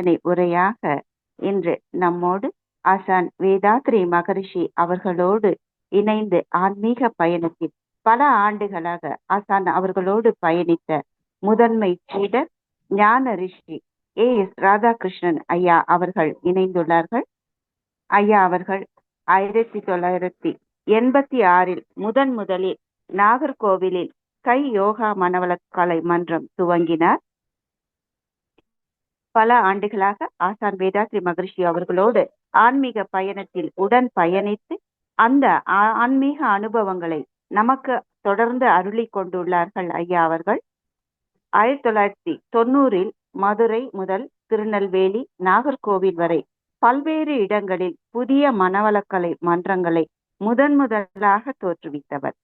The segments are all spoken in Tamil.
சிந்தனை உரையாக இன்று நம்மோடு ஆசான் வேதாத்ரி மகரிஷி அவர்களோடு இணைந்து ஆன்மீக பயணத்தில் பல ஆண்டுகளாக ஆசான் அவர்களோடு பயணித்த முதன்மை சீடர் ஞான ரிஷி AS ராதாகிருஷ்ணன் ஐயா அவர்கள் இணைந்துள்ளார்கள். ஐயா அவர்கள் 1986 முதலில் நாகர்கோவிலில் கை யோகா மனவளக்கலை மன்றம் துவங்கினார். பல ஆண்டுகளாக ஆசான் வேதாத்ரி மகரிஷி அவர்களோடு ஆன்மீக பயணத்தில் உடன் பயணித்து அந்த ஆன்மீக அனுபவங்களை நமக்கு தொடர்ந்து அருளி கொண்டுள்ளார்கள் ஐயா அவர்கள். 1990 மதுரை முதல் திருநெல்வேலி, நாகர்கோவில் வரை பல்வேறு இடங்களில் புதிய மனவளக்கலை மன்றங்களை முதலாக தோற்றுவித்தவர்.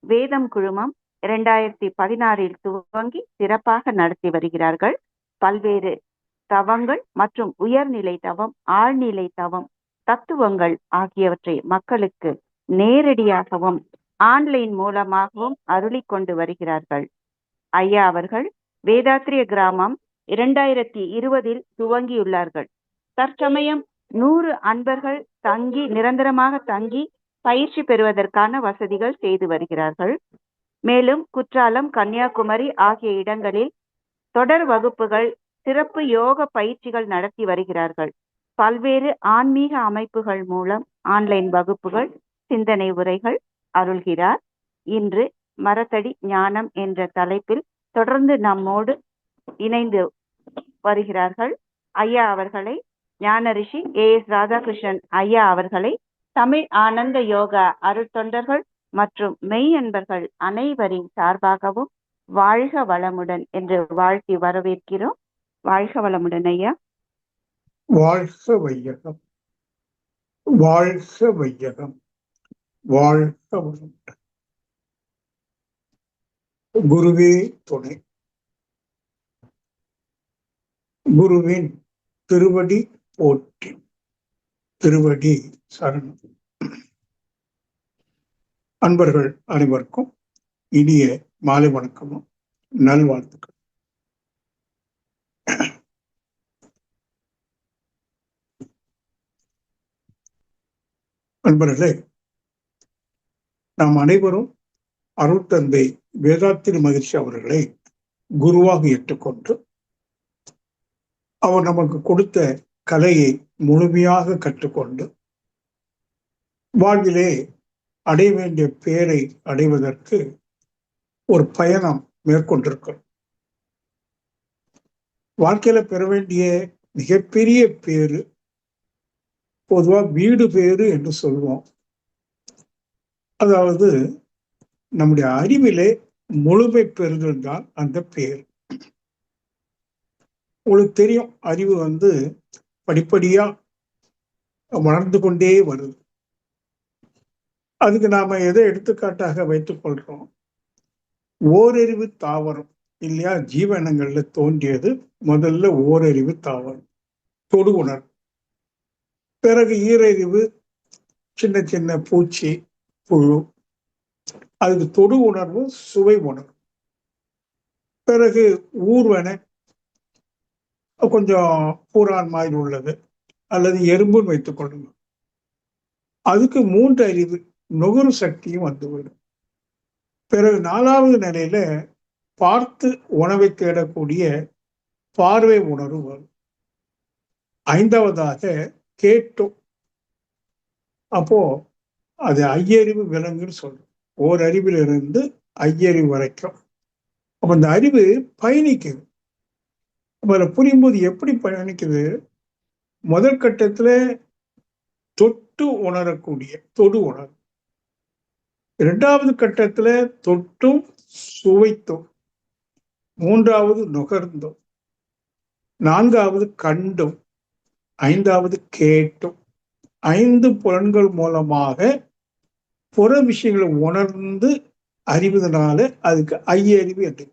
வேதம் குழுமம் 2016 துவங்கி சிறப்பாக நடத்தி வருகிறார்கள். பல்வேறு தவங்கள் மற்றும் உயர்நிலை தவம், ஆழ்நிலை தவம், தத்துவங்கள் ஆகியவற்றை மக்களுக்கு நேரடியாகவும் ஆன்லைன் மூலமாகவும் அருளி கொண்டு வருகிறார்கள். ஐயா அவர்கள் வேதாத்ரிய கிராமம் 2020 துவங்கியுள்ளார்கள். தற்சமயம் 100 அன்பர்கள் நிரந்தரமாக தங்கி பயிற்சி பெறுவதற்கான வசதிகள் செய்து வருகிறார்கள். மேலும் குற்றாலம், கன்னியாகுமரி ஆகிய இடங்களில் தொடர் வகுப்புகள், சிறப்பு யோக பயிற்சிகள் நடத்தி வருகிறார்கள். பல்வேறு ஆன்மீக அமைப்புகள் மூலம் ஆன்லைன் வகுப்புகள், சிந்தனை உரைகள் அருள்கிறார். இன்று மரத்தடி ஞானம் என்ற தலைப்பில் தொடர்ந்து நம்மோடு இணைந்து வருகிறார்கள். ஐயா அவர்களை, ஞான ரிஷி AS ராதாகிருஷ்ணன் ஐயா அவர்களை தமிழ் ஆனந்த யோகா அருட்தொண்டர்கள் மற்றும் மெய் அன்பர்கள் அனைவரின் சார்பாகவும் வாழ்க வளமுடன் என்று வாழ்த்தி வரவேற்கிறோம். வாழ்க வளமுடன் ஐயா. வாழ்க வையகம், வாழ்க வையகம், வாழ்க வளமுடன். குருவே துணை. குருவின் திருவடி போற்றி, திருவடி சரணம். அன்பர்கள் அனைவருக்கும் இனிய மாலை வணக்கமும் நல்வாழ்த்துக்கள். அன்பர்களே, நாம் அனைவரும் அருட்தந்தை வேதாத்ரி மகரிஷி அவர்களை குருவாக ஏற்றுக்கொண்டு அவர் நமக்கு கொடுத்த கலையை முழுமையாக கற்றுக்கொண்டு வாழ்விலே அடைய வேண்டிய பேரை அடைவதற்கு ஒரு பயணம் மேற்கொண்டிருக்கிறோம். வாழ்க்கையில பெற வேண்டிய மிகப்பெரிய பேரு பொதுவா வீடு பேரு என்று சொல்லுவோம். அதாவது நம்முடைய அறிவிலே முழுமை பெறுதல் தான் அந்த பேர். உங்களுக்கு தெரியும், அறிவு படிப்படியா வளர்ந்து கொண்டே வருது. அதுக்கு நாம எதை எடுத்துக்காட்டாக வைத்துக் கொள்றோம்? ஓரறிவு தாவரம் இல்லையா? ஜீவனங்கள்ல தோன்றியது முதல்ல ஓரறிவு தாவரம், தொடு உணர்வு. பிறகு ஈரறிவு, சின்ன சின்ன பூச்சி, புழு. அதுக்கு தொடு உணர்வு, சுவை உணர்வு. பிறகு ஊர்வன, கொஞ்சம் பூரான் மாதிரி உள்ளது, அல்லது எறும்புன்னு வைத்துக் கொள்ளுங்க. அதுக்கு 3 அறிவு, நுகர்வு சக்தியும் வந்துவிடும். பிறகு 4வது நிலையில பார்த்து உணவை தேடக்கூடிய பார்வை உணர்வு வரும். 5வதாக கேட்டும். அப்போ அது ஐயறிவு விலங்குன்னு சொல்றோம். ஓரறிவிலிருந்து ஐயறிவு வரைக்கும். அப்ப அந்த அறிவு பயணிக்குது. அப்ப அதை புரியும்போது எப்படி பயணிக்குது? முதல் கட்டத்துல தொட்டு உணரக்கூடிய தொடு உணர்வு. 2வது கட்டத்துல தொட்டும் சுவைத்தும். 3வது நுகர்ந்தும். 4வது கண்டும். 5வது கேட்டும். 5 புலன்கள் மூலமாக புற விஷயங்களை உணர்ந்து அறிவதனால அதுக்கு ஐயறிவு என்று.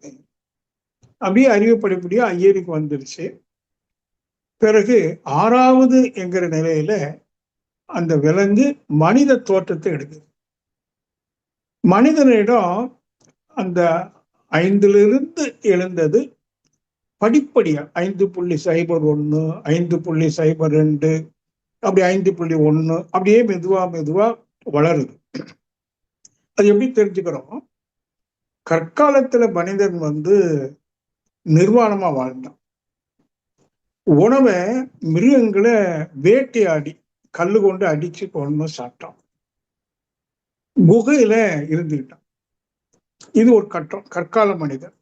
அப்படியே அறிவு படிப்படியா ஐயறிவுக்கு வந்துருச்சு. பிறகு 6வது என்கிற நிலையில அந்த விலங்கு மனித தோற்றத்தை எடுக்குது. மனிதனிடம் அந்த 5லிருந்து எழுந்தது படிப்படியா 5.01, 5.02, அப்படி 5.1 அப்படியே மெதுவா மெதுவா வளருது. அது எப்படி தெரிஞ்சுக்கிறோம்? கற்காலத்துல மனிதன் நிர்வாணமா வாழ்ந்தான். உணவை மிருகங்களை வேட்டையாடி கல்லு கொண்டு அடிச்சு கொண்டு சாப்பிட்டான். குகையில இருந்துகிட்டான். இது ஒரு கற்கால மனிதன்.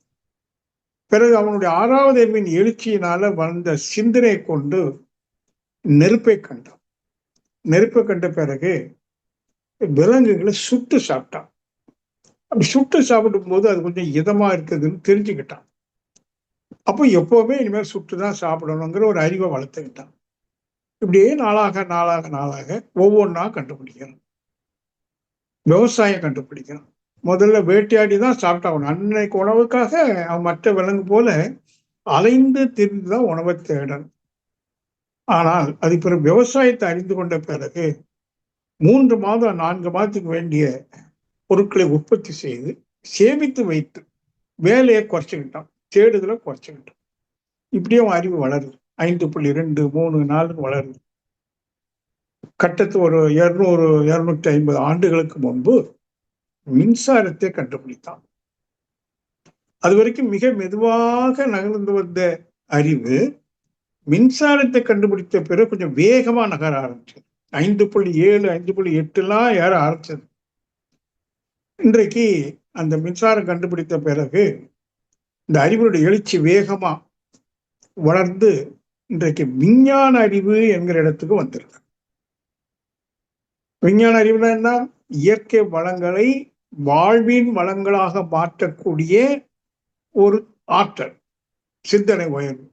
பிறகு அவனுடைய 6வது அறிவின் எழுச்சியினால வந்த சிந்தனை கொண்டு நெருப்பை கண்டான். நெருப்பை கண்ட பிறகு விலங்குகளை சுட்டு சாப்பிட்டான். அப்படி சுட்டு சாப்பிடும் போது அது கொஞ்சம் இதமா இருக்குதுன்னு தெரிஞ்சுக்கிட்டான். அப்போ எப்பவுமே இனிமேல் சுட்டுதான் சாப்பிடணுங்கிற ஒரு அறிவை வளர்த்துக்கிட்டான். இப்படியே நாளாக நாளாக நாளாக ஒவ்வொன்றா கண்டுபிடிக்கிறான். விவசாயம் கண்டுபிடிக்கிறான். முதல்ல வேட்டையாடி தான் சாப்பிட்டான். அன்னைக்கு உணவுக்காக அவன் மற்ற விலங்கு போல அலைந்து திரிந்துதான் உணவை தேடணும். ஆனால் அது பிறகு விவசாயத்தை அறிந்து கொண்ட பிறகு 3 மாதம் 4 மாதத்துக்கு வேண்டிய பொருட்களை உற்பத்தி செய்து சேமித்து வைத்து வேலையை குறைச்சிக்கிட்டான். தேடுதலை குறைச்சிக்கிட்டான். இப்படியே அவன் அறிவு வளருது. 5.2, 3, 4 வளருது. கட்டத்து ஒரு 200, 250 ஆண்டுகளுக்கு முன்பு மின்சாரத்தை கண்டுபிடித்தான். அது வரைக்கும் மிக மெதுவாக நகர்ந்து வந்த அறிவு மின்சாரத்தை கண்டுபிடித்த பிறகு கொஞ்சம் வேகமா நகர ஆரம்பிச்சது. 5.7, 5.8 ஏற ஆரம்பிச்சது. இன்றைக்கு அந்த மின்சாரம் கண்டுபிடித்த பிறகு இந்த அறிவுடைய எழுச்சி வேகமா வளர்ந்து இன்றைக்கு விஞ்ஞான அறிவு என்கிற இடத்துக்கு வந்திருக்கு. விஞ்ஞான அறிவுனா என்ன? இயற்கை வளங்களை வாழ்வின் வளங்களாக மாற்றக்கூடிய ஒரு ஆற்றல், சிந்தனை உயர்வு.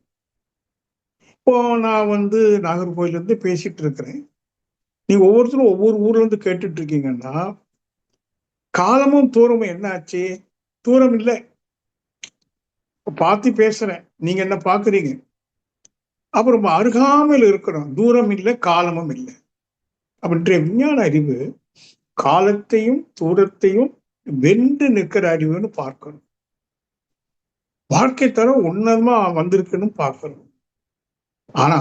இப்போ நான் நாகர்கோயில இருந்து பேசிட்டு இருக்கிறேன். நீங்க ஒவ்வொருத்தரும் ஒவ்வொரு ஊர்ல இருந்து கேட்டுட்டு இருக்கீங்கன்னா காலமும் தூரமும் என்ன ஆச்சு? தூரம் இல்லை. பார்த்து பேசுறேன், நீங்க என்ன பாக்குறீங்க. அப்புறம் அருகாமையில் இருக்கிறோம், தூரம் இல்லை, காலமும் இல்லை. அப்படின்ற விஞ்ஞான அறிவு காலத்தையும் தூரத்தையும் வென்று நிற்கிற அறிவுன்னு பார்க்கணும். வாழ்க்கை தரம் உன்னதமா வந்திருக்குன்னு பார்க்கணும். ஆனா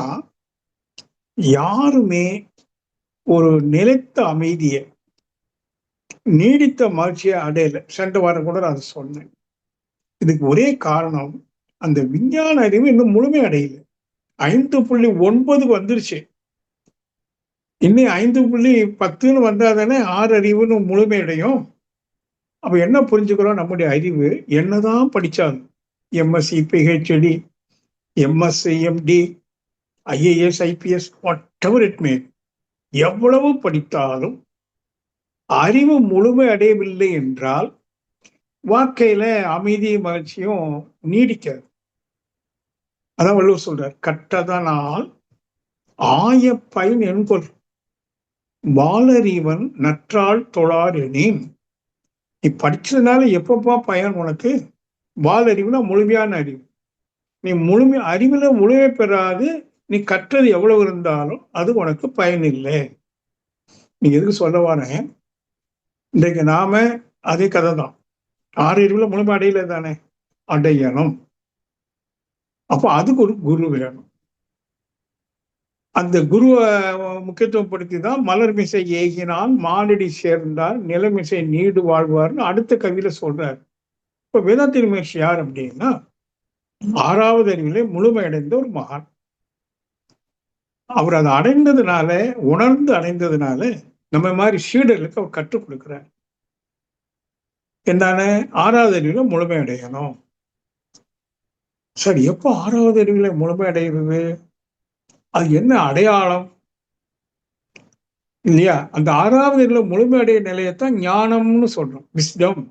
யாருமே ஒரு நிலைத்த அமைதியை, நீடித்த மகிழ்ச்சியை அடையல. சென்ற வாரம் கூட அதை சொன்னேன். இதுக்கு ஒரே காரணம், அந்த விஞ்ஞான அறிவு இன்னும் முழுமை அடையல. 5.9 வந்துருச்சு. இன்னும் 5.10 வந்தாதானே 6 அறிவுன்னு முழுமை அடையும். அப்ப என்ன புரிஞ்சுக்கிறோம்? நம்முடைய அறிவு என்னதான் படிச்சாலும் MSc, PhD, MS, MD, IAS, IPS, whatever it may, எவ்வளவு படித்தாலும் அறிவு முழுமை அடையவில்லை என்றால் வாழ்க்கையில அமைதியும் மகிழ்ச்சியும் நீடிக்காது. அதான் வள்ளுவர் சொல்றார், கற்றதனால் ஆய பயன் என்பொரு வாளறிவன் நற்றாள் தொழார் எனேன். நீ படிச்சதுனால எப்பப்பா பயன் உனக்கு? வாளறிவுனா முழுமையான அறிவு. நீ அறிவுல முழுமை பெறாது நீ கற்றது எவ்வளவு இருந்தாலும் அது உனக்கு பயன் இல்லை. நீங்க எதுக்கு சொல்ல வரேன்? இன்றைக்கு நாம அதே கதை தான். 6 அறிவுல முழுமை அடையல தானே, அடையணும். அப்போ அதுக்கு ஒரு குரு வேணும். அந்த குருவை முக்கியத்துவம் படுத்தி தான் மலர்மிசை ஏகினான் மானடி சேர்ந்தார் நிலமிசை நீடு வாழ்வார்னு அடுத்த கவியில சொல்றாரு. இப்ப வேதாத்திரி மகர்ஷி யார் அப்படின்னா 6வது அறிவிலே முழுமை அடைந்த ஒரு மகான். அவர் அதை அடைந்ததுனால, உணர்ந்து அடைந்ததுனால நம்ம மாதிரி சீடர்களுக்கு அவர் கற்றுக் கொடுக்கிறார். என்னன்னு? 6வது அறிவுல முழுமை அடையணும். சரி, எப்போ 6வது அறிவுல முழுமை அடைகிறது? அது என்ன அடையாளம் இல்லையா? அந்த 6வது அறிவுல முழுமை அடைய நிலையத்தான் ஞானம்னு சொல்றோம். விஸ்டம்,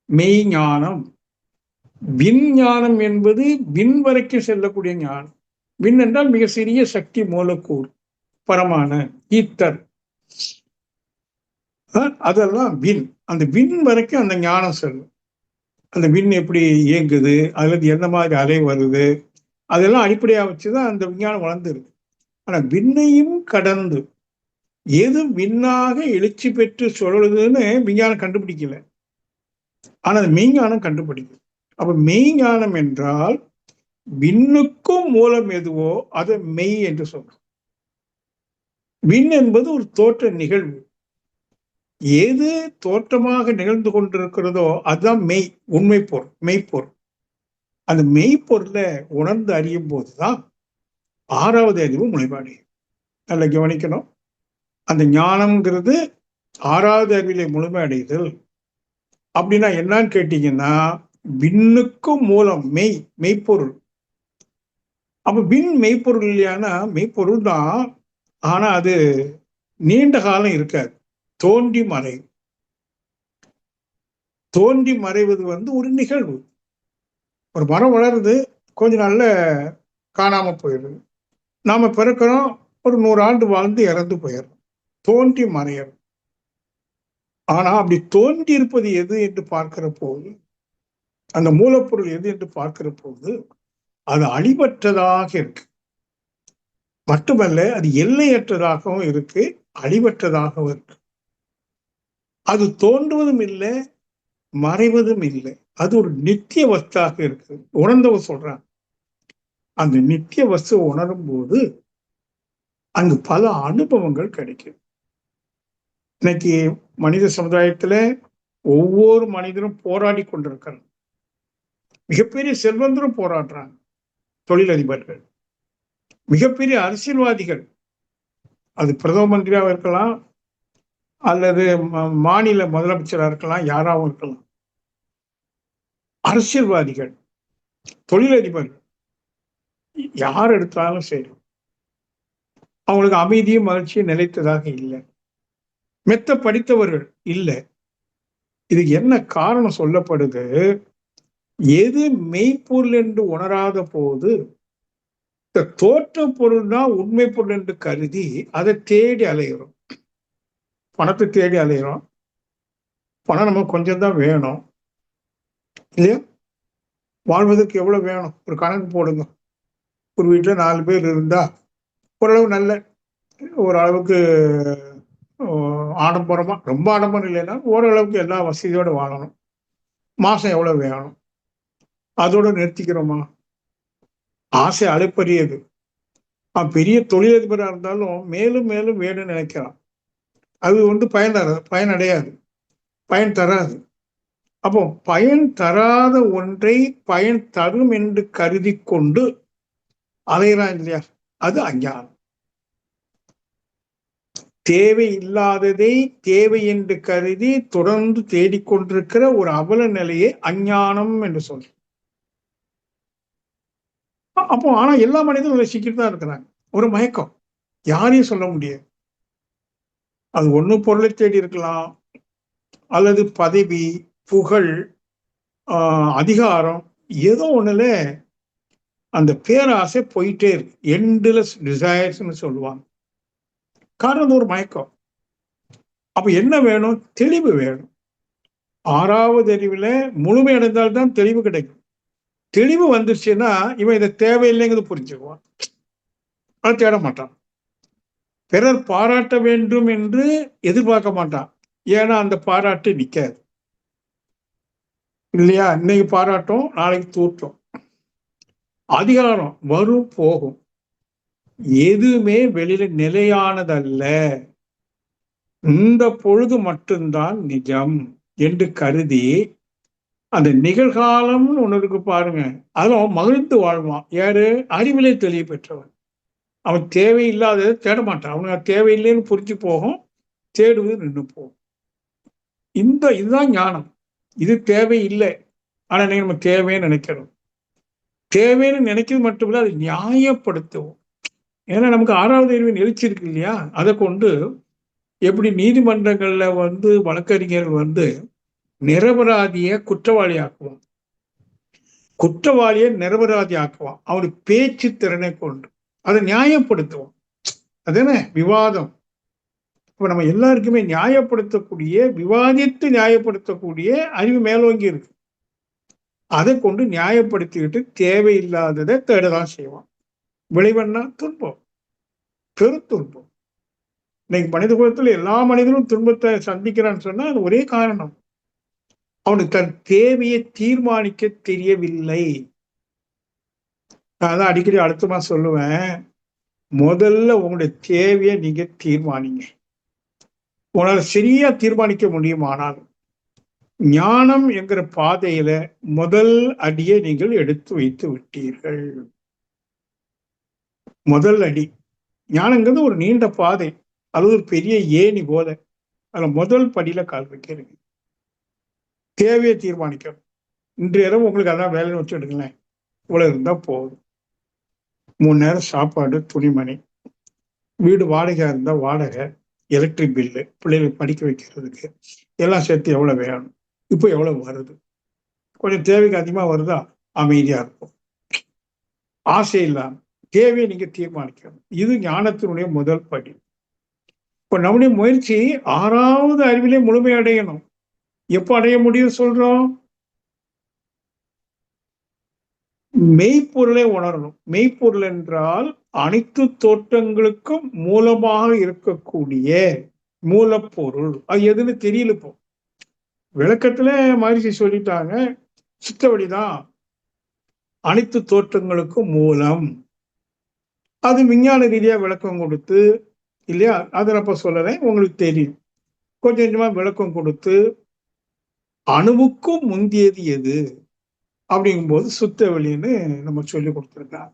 மெய் ஞானம். விஞ்ஞானம் என்பது விண் வரைக்கும் செல்லக்கூடிய ஞானம். விண் என்றால் மிக சிறிய சக்தி மூலக்கூறு, பரமான ஈத்தர், அதெல்லாம் விண். அந்த விண் வரைக்கும் அந்த ஞானம் செல்லும். அந்த விண் எப்படி இயங்குது, அதுல என்ன மாதிரி அலை வருது, அதெல்லாம் அடிப்படையாக வச்சுதான் அந்த விஞ்ஞானம் வளர்ந்துருக்கு. ஆனா விண்ணையும் கடந்து எது விண்ணாக எழுச்சி பெற்று சொல்லுதுன்னு விஞ்ஞானம் கண்டுபிடிக்கல. ஆனா அது மெய்ஞானம் கண்டுபிடிக்கும். அப்ப மெய்ஞானம் என்றால் விண்ணுக்கும் மூலம் எதுவோ அதை மெய் என்று சொல்றோம். விண் என்பது ஒரு தோற்ற நிகழ்வு. எது தோற்றமாக நிகழ்ந்து கொண்டிருக்கிறதோ அதுதான் மெய், உண்மை பொருள், மெய்ப்பொருள். அந்த மெய்ப்பொருளை உணர்ந்து அறியும் போதுதான் 6வது அறிவு முளைப்பாடையும். நல்லா கவனிக்கணும். அந்த ஞானம்ங்கிறது 6வது அறிவிலே முழுமை அடைதல். அப்படின்னா என்னன்னு கேட்டீங்கன்னா, விண்ணுக்கும் மூலம் மெய்ப்பொருள். அப்ப விண் மெய்ப்பொருள் இல்லையானா மெய்ப்பொருள் தான். ஆனா அது நீண்ட காலம் இருக்காது, தோன்றி மறையும். தோன்றி மறைவது ஒரு நிகழ்வு. ஒரு மரம் வளருது, கொஞ்ச நாள்ல காணாம போயிடுது. நாம பிறக்கிறோம், ஒரு 100 ஆண்டு வாழ்ந்து இறந்து போயிடுறோம், தோன்றி மறையறோம். ஆனா அப்படி தோன்றி இருப்பது எது என்று பார்க்கிற போது, அந்த மூலப்பொருள் எது என்று பார்க்கிற போது, அது அழிவற்றதாக இருக்கு. மட்டுமல்ல, அது எல்லையற்றதாகவும் இருக்கு, அழிவற்றதாகவும் இருக்கு. அது தோன்றுவதும் இல்லை, மறைவதும் இல்லை. அது ஒரு நித்திய வஸ்தாக இருக்கு. உணர்ந்தவர் சொல்றான். அந்த நித்திய வஸ்து உணரும் போது அங்கு பல அனுபவங்கள் கிடைக்கும். இன்னைக்கு மனித சமுதாயத்துல ஒவ்வொரு மனிதனும் போராடி கொண்டிருக்கிறான். மிகப்பெரிய செல்வந்தரும் போராடுறாங்க, தொழிலதிபர்கள், மிகப்பெரிய அரசியல்வாதிகள், அது பிரதம மந்திரியாக இருக்கலாம் அல்லது மாநில முதலமைச்சராக இருக்கலாம், யாராவும் இருக்கலாம். அரசியல்வாதிகள், தொழிலதிபர்கள், யார் எடுத்தாலும் சரி, அவங்களுக்கு அமைதியும் மகிழ்ச்சியும் நிலைத்ததாக இல்லை. மெத்த படித்தவர்கள் இல்லை. இதுக்கு என்ன காரணம் சொல்லப்படுது? எது மெய்ப்பொருள் என்று உணராத போது இந்த தோற்ற பொருள் தான் உண்மை பொருள் என்று கருதி அதை தேடி அலைகிறோம். பணத்தை தேடி அலைகிறோம். பணம் நமக்கு கொஞ்சம் தான் வேணும் இல்லையா? வாழ்வதற்கு எவ்வளவு வேணும்? ஒரு கணக்கு போடுங்க. ஒரு வீட்டுல 4 பேர் இருந்தா ஓரளவு நல்ல ஓரளவுக்கு ஆடம்பரமா, ரொம்ப ஆடம்பரம் இல்லைன்னா ஓரளவுக்கு எல்லா வசதியோட வாழணும். மாசம் எவ்வளவு வேணும்? அதோட நிறுத்திக்கிறோமா? ஆசை அழைப்பறியது. பெரிய தொழிலதிபராக இருந்தாலும் மேலும் மேலும் வேணும்னு நினைக்கிறான். அது பயனடையாது, பயன் தராது. அப்போ பயன் தராத ஒன்றை பயன் தரும் என்று கருதி கொண்டு அலைகிறான் இல்லையா? அது அஞ்ஞானம். தேவை இல்லாததை தேவை என்று கருதி தொடர்ந்து தேடிக்கொண்டிருக்கிற ஒரு அவல நிலையை அஞ்ஞானம் என்று சொல்றோம். அப்போ ஆனா எல்லா மனிதனும் ரசிக்கிட்டு தான் இருக்கிறாங்க. ஒரு மயக்கம், யாரையும் சொல்ல முடியாது. அது ஒண்ணு பொருளை தேடி இருக்கலாம், அல்லது பதவி, புகழ், அதிகாரம், ஏதோ ஒண்ணுல அந்த பேராசை போயிட்டே இருக்கு. எண்ட்லெஸ் டிசைர்ஸ்னு சொல்லுவாங்க. காரணம் ஒரு மயக்கம். அப்ப என்ன வேணும்? தெளிவு வேணும். 6வது அறிவுல முழுமை அடைந்தால்தான் தெளிவு கிடைக்கும். தெளிவு வந்துருச்சுன்னா இவன் இதை தேவையில்லைங்கிறது புரிஞ்சுக்குவான், அதை தேட மாட்டான். பிறர் பாராட்ட வேண்டும் என்று எதிர்பார்க்க மாட்டான். ஏன்னா அந்த பாராட்டு நிக்காது இல்லையா? இன்னைக்கு பாராட்டும், நாளைக்கு தூற்றும். அதிகாரம் வரும் போகும், எதுவுமே வெளியில நிலையானதல்ல. இந்த பொழுது மட்டும்தான் நிஜம் என்று கருதி அந்த நிகழ்காலம்னு ஒண்ணு இருக்கு பாருங்க, அதுவும் மகிழ்ந்து வாழ்வான். யாரு? அறிவிலே தெளிவு பெற்றவன். அவன் தேவையில்லாததை தேட மாட்டான். அவனுக்கு தேவையில்லைன்னு புரிஞ்சு போகும், தேடுவது நின்று போகும். இதுதான் ஞானம். இது தேவையில்லை, ஆனா நம்ம தேவைன்னு நினைக்கிறோம். தேவைன்னு நினைக்கிறது மட்டுமில்ல, அதை நியாயப்படுத்துவோம். ஏன்னா நமக்கு 6வது அறிவின் எழுச்சி இருக்கு இல்லையா? அதை கொண்டு எப்படி நீதிமன்றங்கள்ல வழக்கறிஞர்கள் நிரபராதிய குற்றவாளி ஆக்குவான், குற்றவாளியை நிரபராதி ஆக்குவான். அவனுக்கு பேச்சு திறனை கொண்டு அதை நியாயப்படுத்துவான். அதுதானே விவாதம். இப்ப நம்ம எல்லாருக்குமே நியாயப்படுத்தக்கூடிய, விவாதித்து நியாயப்படுத்தக்கூடிய அறிவு மேலோங்கி இருக்கு. அதை கொண்டு நியாயப்படுத்திக்கிட்டு தேவையில்லாததை தேடதான் செய்வான். விளைவன்னா துன்பம், பெரும் துன்பம். இன்னைக்கு மனித குலத்துல எல்லா மனிதனும் துன்பத்தை சந்திக்கிறான்னு சொன்னா அது ஒரே காரணம், அவனுக்கு தன் தேவையை தீர்மானிக்க தெரியவில்லை. நான் தான் அடிக்கடி அழுத்தமா சொல்லுவேன், முதல்ல உங்களுடைய தேவையை நீங்க தீர்மானிங்க. உங்களால சரியா தீர்மானிக்க முடியுமானால் ஞானம் என்கிற பாதையில முதல் அடியை நீங்கள் எடுத்து வைத்து விட்டீர்கள். முதல் அடி. ஞானங்கிறது ஒரு நீண்ட பாதை, அது ஒரு பெரிய ஏணி போல. அதுல முதல் படியில கால் வைக்கிறீங்க. தேவையை தீர்மானிக்கணும். இன்றைய இரவு உங்களுக்கு அதான் வேலைன்னு வச்சு எடுங்களேன், இவ்வளவு இருந்தா போதும். 3 நேரம் சாப்பாடு, துணிமணி, வீடு வாடகையா இருந்தா வாடகை, எலக்ட்ரிக் பில்லு, பிள்ளைகளை படிக்க வைக்கிறதுக்கு எல்லாம் சேர்த்து எவ்வளவு வேணும், இப்போ எவ்வளவு வருது, கொஞ்சம் தேவைக்கு அதிகமா வருதா, அமைதியா இருக்கும். ஆசை இல்லாம தேவையை நீங்க தீர்மானிக்கணும். இது ஞானத்தினுடைய முதல் படி. இப்ப நம்முடைய முயற்சி 6வது அறிவிலே முழுமை அடையணும். எப்போ அடைய முடியும் சொல்றோம்? மெய்ப்பொருளை உணரணும். மெய்ப்பொருள் என்றால் அனைத்து தோற்றங்களுக்கும் மூலமாக இருக்கக்கூடிய மூலப்பொருள். அது எதுன்னு தெரியல. இப்போ விளக்கத்துல மகிழ்ச்சி சொல்லிட்டாங்க, சித்தவழிதான் அனைத்து தோற்றங்களுக்கும் மூலம். அது விஞ்ஞான ரீதியா விளக்கம் கொடுத்து இல்லையா, அதை அப்ப சொல்லறேன், உங்களுக்கு தெரியும். கொஞ்சம் கொஞ்சமா விளக்கம் கொடுத்து அணுவுக்கும் முந்தியது எது அப்படிங்கும்போது சுத்தவெளின்னு நம்ம சொல்லி கொடுத்துருக்காங்க.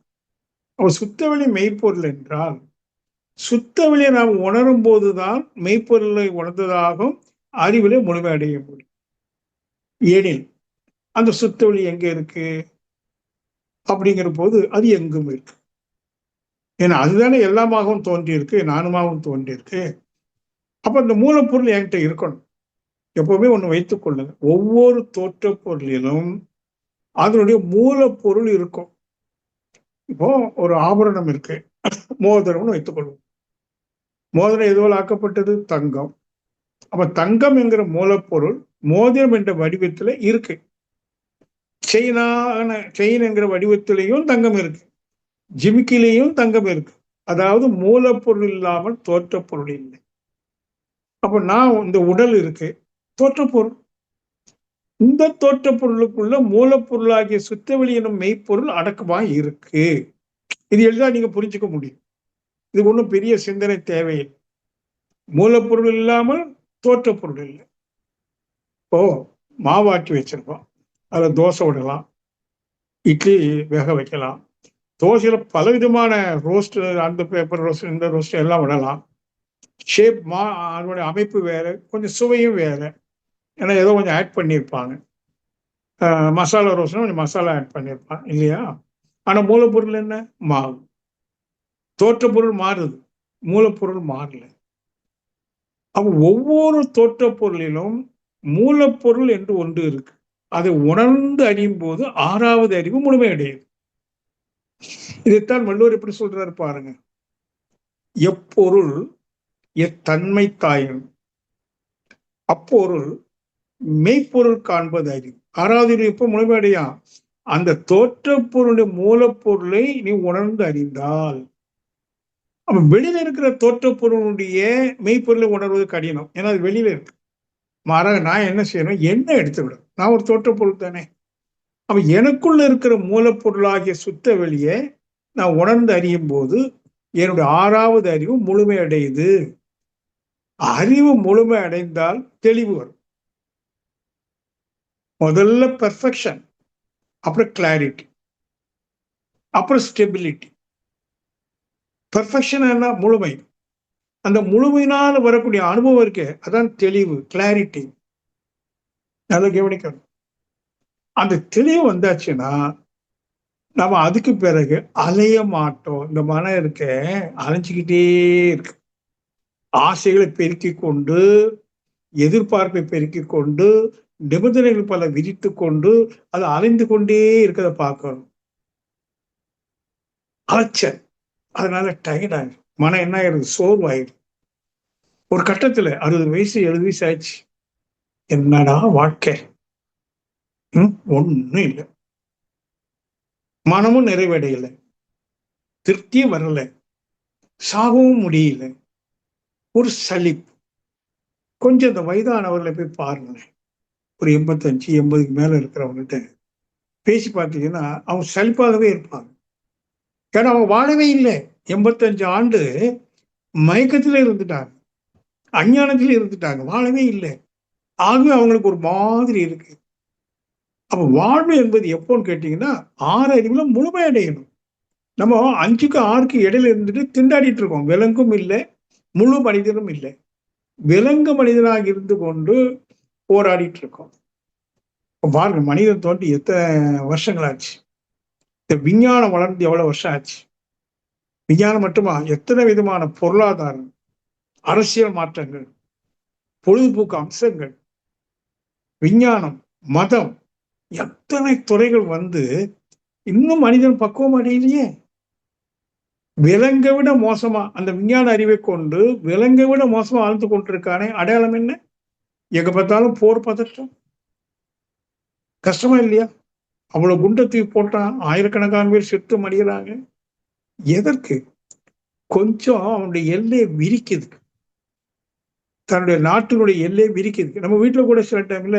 அப்ப சுத்தவெளி மெய்ப்பொருள் என்றால் சுத்தவெளியை நாம் உணரும் போதுதான் மெய்ப்பொருளை உணர்ந்ததாகவும் அறிவிலே முழுமை அடைய முடியும். ஏனில் அந்த சுத்தவெளி எங்க இருக்கு அப்படிங்கிற போது அது எங்கும் இருக்கு. ஏன்னா அதுதானே எல்லாமாகவும் தோன்றியிருக்கு, நானுமாகவும் தோன்றியிருக்கு. அப்ப அந்த மூலப்பொருள் என்கிட்ட இருக்கணும். எப்பவுமே ஒண்ணு வைத்துக் கொள்ளுங்க, ஒவ்வொரு தோற்ற பொருளிலும் அதனுடைய மூலப்பொருள் இருக்கும். இப்போ ஒரு ஆபரணம் இருக்கு, மோதிரம்னு வைத்துக் கொள்வோம். மோதிரம் எதுவால் ஆக்கப்பட்டது? தங்கம். அப்ப தங்கம் என்கிற மூலப்பொருள் மோதிரம் என்ற வடிவத்துல இருக்கு. செயின் என்கிற வடிவத்திலையும் தங்கம் இருக்கு, ஜிமிக்கிலையும் தங்கம் இருக்கு. அதாவது மூலப்பொருள் இல்லாமல் தோற்ற பொருள் இல்லை. அப்ப நான் இந்த உடல் இருக்கு, தோற்றப்பொருள். இந்த தோற்ற பொருளுக்குள்ள மூலப்பொருளாகிய சுத்தவெளி எனும் மெய்ப்பொருள் அடக்கமா இருக்கு. இது எளிதா நீங்க புரிஞ்சுக்க முடியும். இது ஒன்றும் பெரிய சிந்தனை தேவையில்லை. மூலப்பொருள் இல்லாமல் தோற்ற பொருள் இல்லை. இப்போ மாவாட்டி வச்சிருக்கோம், அதுல தோசை விடலாம், இட்லி வேக வைக்கலாம். தோசையில பலவிதமான ரோஸ்ட், அந்த பேப்பர் ரோஸ்ட், இந்த ரோஸ்ட் எல்லாம் விடலாம். ஷேப் அதனுடைய அமைப்பு வேற, கொஞ்சம் சுவையும் வேற. ஏன்னா ஏதோ கொஞ்சம் ஆட் பண்ணியிருப்பாங்க. மசாலா ரோஸ்ட்னா கொஞ்சம் மசாலா ஆட் பண்ணியிருப்பாங்க இல்லையா. ஆனா மூலப்பொருள் என்ன? மாவு. தோற்ற பொருள் மாறுது, மூலப்பொருள் மாறல. அப்ப ஒவ்வொரு தோற்ற பொருளிலும் மூலப்பொருள் என்று ஒன்று இருக்கு. அதை உணர்ந்து அறியும் போது 6வது அறிவு முழுமை அடையுது. இதைத்தான் வள்ளுவர் எப்படி சொல்றாரு பாருங்க, எப்பொருள் எத்தன்மை தாயின் அப்பொருள் மெய்ப்பொருள் காண்பது அறிவு. 6வது அறிவு எப்போ முழுமை அடையும்? அந்த தோற்ற பொருளுடைய மூலப்பொருளை நீ உணர்ந்து அறிந்தால். அப்ப வெளியில இருக்கிற தோற்ற பொருளுடைய மெய்ப்பொருளை உணர்வது கடினம், ஏன்னா அது வெளியில இருக்கு. மாறாக நான் என்ன செய்யணும், என்ன எடுத்துவிடும், நான் ஒரு தோற்ற பொருள் தானே. அப்ப எனக்குள்ள இருக்கிற மூலப்பொருளாகிய சுத்த வெளியை நான் உணர்ந்து அறியும் போது என்னுடைய 6வது அறிவு முழுமை அடையுது. அறிவு முழுமை அடைந்தால் தெளிவு வரும். முதல்ல பெர்ஃபெக்ஷன், அப்புறம் கிளாரிட்டி, அப்புறம் ஸ்டெபிலிட்டி. பெர்ஃபெக்ஷன் என்ன? முழுமை. அந்த முழுமையினால் வரக்கூடிய அனுபவம் இருக்கு, அதான் தெளிவு, கிளாரிட்டி. நல்லா கவனிக்கணும். அந்த தெளிவு வந்தாச்சுன்னா நம்ம அதுக்கு பிறகு அலைய மாட்டோம். இந்த மனம் இருக்க அலைஞ்சிக்கிட்டே இருக்கு, ஆசைகளை பெருக்கிக் கொண்டு, எதிர்பார்ப்பை பெருக்கிக் கொண்டு, நிபந்தனைகள் பல விதித்து கொண்டு அது அலைந்து கொண்டே இருக்கிறத பார்க்கணும். அலைச்சல். அதனால டயர்ட் ஆயிடும், மனம் என்ன ஆயிடுது, சோர்வாயிடும். ஒரு கட்டத்துல 60 வயசு 70 வயசு ஆயிடுச்சு, என்னடா வாழ்க்கை, ஒண்ணும் இல்லை, மனமும் நிறைவடையல, திருப்தியும் வரல, சாகவும் முடியல, ஒரு சலிப்பு. கொஞ்சம் இந்த வயதானவர்களை போய் பாருங்க, ஒரு 85 80க்கு மேல இருக்கிறவங்ககிட்ட பேசி பார்த்தீங்கன்னா அவங்க சலிப்பாகவே இருப்பாங்க. ஏன்னா அவங்க வாழவே இல்லை. 85 ஆண்டு மயக்கத்திலே இருந்துட்டாங்க, அஞ்ஞானத்திலே இருந்துட்டாங்க, வாழவே இல்லை. ஆகவே அவங்களுக்கு ஒரு மாதிரி இருக்கு. அப்ப வாழ்வு என்பது எப்போன்னு கேட்டீங்கன்னா, 6 அறிவுல முழுமையடையணும். நம்ம 5க்கு 6க்கு இடையில இருந்துட்டு திண்டாடிட்டு இருக்கோம். விலங்கும் இல்லை, முழு மனிதனும் இல்லை. விலங்கு மனிதனாக இருந்து கொண்டு போராடிட்டு இருக்கோம். இப்ப பாருங்க, மனிதன் தோன்றி எத்தனை வருஷங்கள் ஆச்சு? இந்த விஞ்ஞானம் வளர்ந்து எவ்வளவு வருஷம் ஆச்சு? விஞ்ஞானம் மட்டுமா, எத்தனை விதமான பொருளாதாரம், அரசியல் மாற்றங்கள், பொழுதுபோக்கு அம்சங்கள், விஞ்ஞானம், மதம், எத்தனை துறைகள் வந்து இன்னும் மனிதன் பக்குவம் அடையலையே. விலங்கை விட மோசமா அந்த விஞ்ஞான அறிவை கொண்டு விலங்கை விட மோசமா வாழ்ந்து கொண்டிருக்கானே, அடையாளம் என்ன? எங்க பார்த்தாலும் போர் பதற்றம். கஷ்டமா இல்லையா? அவ்வளவு குண்டை தூக்கி போட்டான், ஆயிரக்கணக்கான பேர் செத்து மடிகிறாங்க. எதற்கு? கொஞ்சம் அவனுடைய எல்லையை விரிக்குது, தன்னுடைய நாட்டினுடைய எல்லையை விரிக்குது. நம்ம வீட்டுல கூட சில டைம்ல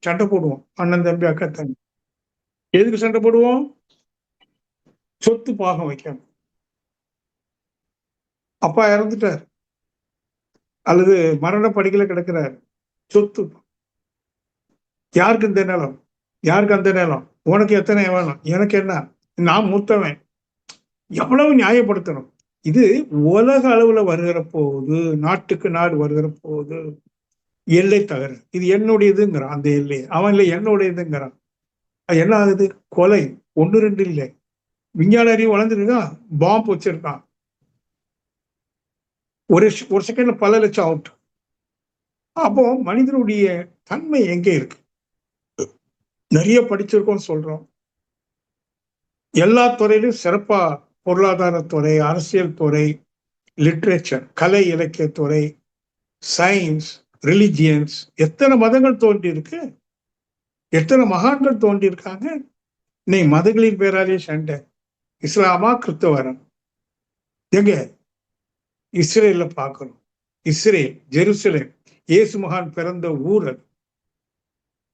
சண்டை போடுவோம், அண்ணன் தம்பி அக்கா தம்பி. எதுக்கு சண்டை போடுவோம்? சொத்து பாகம் வைக்கணும். அப்பா இறந்துட்டார் அல்லது மரண படிக்கல கிடக்கிறார், சொத்து யாருக்கு இந்த நிலம், யாருக்கு அந்த நிலம், உனக்கு எத்தனை வேணும், எனக்கு என்ன, நான் மூத்தவன். எவ்வளவு நியாயப்படுத்தணும்? இது உலக அளவுல வருகிற போது, நாட்டுக்கு நாடு வருகிற போது எல்லை தகர, இது என்னுடையதுங்கிறான். அந்த எல்லை அவன் இல்லை, என்னுடையதுங்கிறான். அது என்ன ஆகுது? கொலை. 1 2 இல்லை, விஞ்ஞான அறிவு வளர்ந்துருக்கான், பாம்பு வச்சிருக்கான், ஒரு செகண்ட்ல பல லட்சம் அவுட். அப்போ மனிதனுடைய தன்மை எங்கே இருக்கு? நிறைய படிச்சிருக்கோம் சொல்றோம், எல்லா துறையிலும் சிறப்பா, பொருளாதாரத்துறை, அரசியல் துறை, லிட்ரேச்சர், கலை இலக்கியத்துறை, சயின்ஸ், ரிலிஜியன்ஸ், எத்தனை மதங்கள் தோன்றி இருக்கு, எத்தனை மகான்கள் தோன்றி இருக்காங்க. நீ மதங்களின் பேராலே சண்டை. இஸ்லாமா கிறிஸ்தவரம்? எங்க இஸ்ரேல பார்க்கணும். இஸ்ரேல், ஜெருசலேம், இயேசு மகான் பிறந்த ஊர் அது.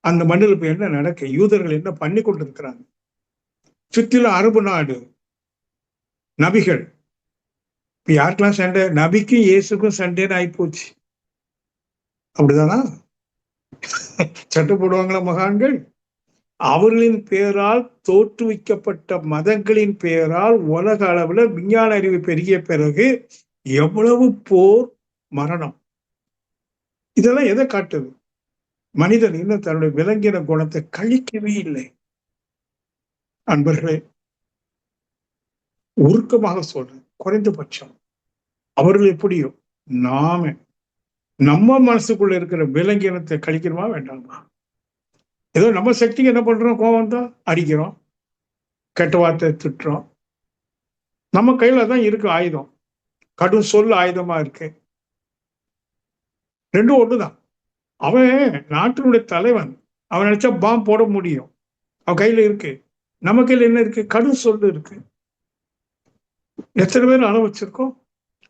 அந்த மண்ணில் இப்ப என்ன நடக்க, யூதர்கள் என்ன பண்ணி கொண்டிருக்கிறாங்க? சுற்றிலும் அரபு நாடு, நபிகள். இப்ப யாருக்கெல்லாம் சண்டை? நபிக்கும் இயேசுக்கும் சண்டைன்னு ஆயிப்போச்சு. அப்படிதானா? சண்டை போடுவாங்களா மகான்கள்? அவர்களின் பெயரால் தோற்றுவிக்கப்பட்ட மதங்களின் பெயரால் உலக அளவுல விஞ்ஞான அறிவு பெருகிய பிறகு எவ்வளவு போர், மரணம். இதெல்லாம் எதை காட்டுது? மனிதன் இன்னும் தன்னுடைய விலங்கின குணத்தை கழிக்கவே இல்லை. அன்பர்களே, உருக்கமாக சொல்றேன், குறைந்தபட்சம் அவர்கள் எப்படியோ நாம நம்ம மனசுக்குள்ள இருக்கிற விலங்கினத்தை கழிக்கணுமா வேண்டாமா? ஏதோ நம்ம சக்திக்கு என்ன பண்றோம்? கோவம் தான், அடிக்கிறோம், கெட்ட வார்த்தை திட்டுறோம். நம்ம கையில தான் இருக்கு ஆயுதம், கடும் சொல் ஆயுதமா இருக்கு. ரெண்டும் ஒண்ணுதான். அவன் நாட்டினுடைய தலைவன், அவன் நினைச்சா பாம்பு போட முடியும், அவன் கையில இருக்கு. நம்ம கையில என்ன இருக்கு? கடும் சொல்லு இருக்கு. எத்தனை பேர் அளவு வச்சிருக்கோம்?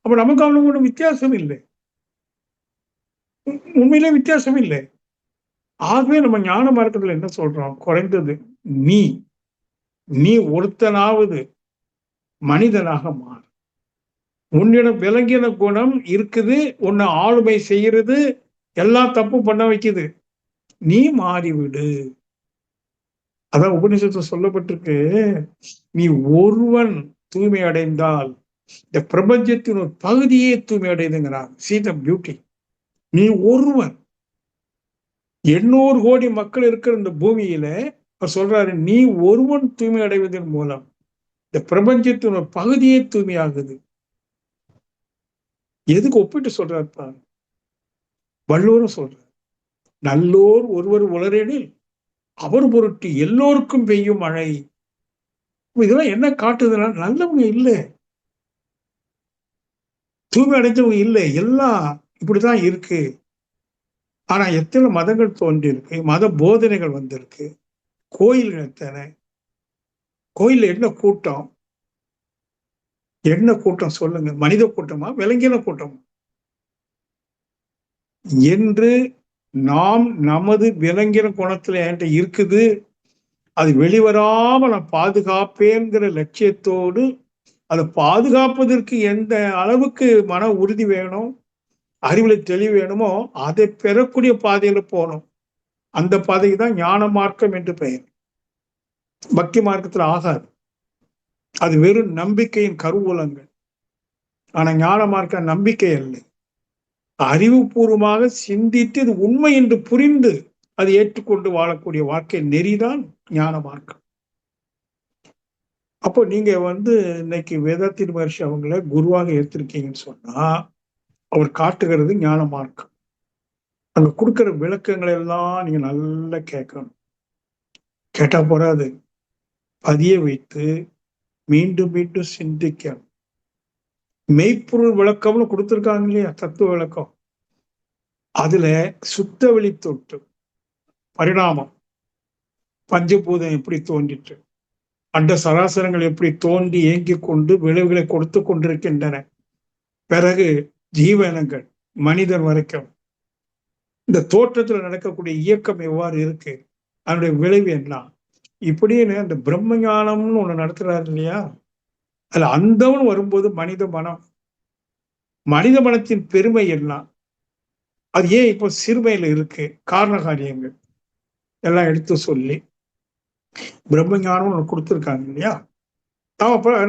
அப்ப நமக்கு அவனுக்கு ஒன்றும் வித்தியாசம் இல்லை, உண்மையிலே வித்தியாசம் இல்லை. ஆகவே நம்ம ஞான மார்க்கத்துல என்ன சொல்றோம்? குறைந்தது நீ ஒருத்தனாவது மனிதனாக மாறு. உன்னிடம் விலங்கின குணம் இருக்குது, உன்னை ஆளுமை செய்யறது, எல்லா தப்பும் பண்ண வைக்குது, நீ மாறிவிடு. அதான் உபநிஷத்துல சொல்லப்பட்டிருக்கு, நீ ஒருவன் தூய்மை அடைந்தால் இந்த பிரபஞ்சத்தின் ஒரு பகுதியே தூய்மை அடையுதுங்கிறான். See the beauty. நீ ஒருவன், 800 கோடி மக்கள் இருக்கிற இந்த பூமியில அவர் சொல்றாரு, நீ ஒருவன் தூய்மை அடைவதன் மூலம் இந்த பிரபஞ்சத்தின் ஒரு பகுதியே தூய்மையாகுது. எதுக்கு ஒப்பிட்டு சொல்றாருப்பா? வள்ளுவரும் சொல்றார், நல்லோர் ஒருவர் உளரெனில் அவர் பொருட்டு எல்லோருக்கும் பெய்யும் மழை. இதெல்லாம் என்ன காட்டுதுன்னா, நல்லவங்க இல்லை, தூய்மை அடைஞ்சவங்க இல்லை, எல்லாம் இப்படிதான் இருக்கு. ஆனா எத்தனை மதங்கள் தோன்றி இருக்கு, மத போதனைகள் வந்திருக்கு, கோயில்கள் எத்தனை, கோயில்ல என்ன கூட்டம், என்ன கூட்டம் சொல்லுங்க? மனித கூட்டமா, விலங்கின கூட்டமா? என்று நாம் நமது விலங்கின குணத்துல என்கிட்ட இருக்குது, அது வெளிவராம நான் பாதுகாப்பேங்கிற லட்சியத்தோடு அதை பாதுகாப்பதற்கு எந்த அளவுக்கு மன உறுதி வேணும், அறிவுல தெளிவு வேணுமோ அதை பெறக்கூடிய பாதையில போகணும். அந்த பாதைக்கு தான் ஞான மார்க்கம் என்று பெயர். பக்தி மார்க்கத்துல ஆகாது. அது வெறும் நம்பிக்கையின் கருவூலங்கள். ஆனா ஞான மார்க்கம் நம்பிக்கை அல்ல. அறிவுபூர்வமாக சிந்தித்து இது உண்மை என்று புரிந்து அதை ஏற்றுக்கொண்டு வாழக்கூடிய வாழ்க்கை நெறிதான் ஞான மார்க்கம். அப்போ நீங்க இன்னைக்கு வேதாத்திரி மகர்ஷி அவங்கள குருவாக ஏற்றிருக்கீங்கன்னு சொன்னா அவர் காட்டுகிறது ஞான மார்க்கம். அங்க கொடுக்கிற விளக்கங்களை எல்லாம் நீங்க நல்லா கேட்கணும். கேட்டா போறாது, பதிய வைத்து மீண்டும் மீண்டும் சிந்திக்கணும். மெய்ப்பொருள் விளக்கம்னு கொடுத்திருக்காங்க இல்லையா, தத்துவ விளக்கம். அதுல சுத்த வெளி தொட்டு பரிணாமம், பஞ்சபூதம் எப்படி தோன்றிற்று, அண்ட சராசரங்கள் எப்படி தோன்றி இயங்கிக் கொண்டு விளைவுகளை கொடுத்து கொண்டிருக்கின்றன, பிறகு ஜீவனங்கள் மனிதன் வரைக்கும் இந்த தோற்றத்துல நடக்கக்கூடிய இயக்கம் எவ்வாறு இருக்கு, அதனுடைய விளைவு என்ன, இப்படின்னு அந்த பிரம்ம ஞானம்னு ஒண்ணு நடத்துறாரு இல்லையா, அதுல அந்தவன் வரும்போது மனித மனத்தின் பெருமை என்ன, அது ஏன் இப்போ சிறுமையில இருக்கு, காரண காரியங்கள் எல்லாம் எடுத்து சொல்லி பிரம்ம ஞானம் ஒன்று கொடுத்துருக்காங்க இல்லையா.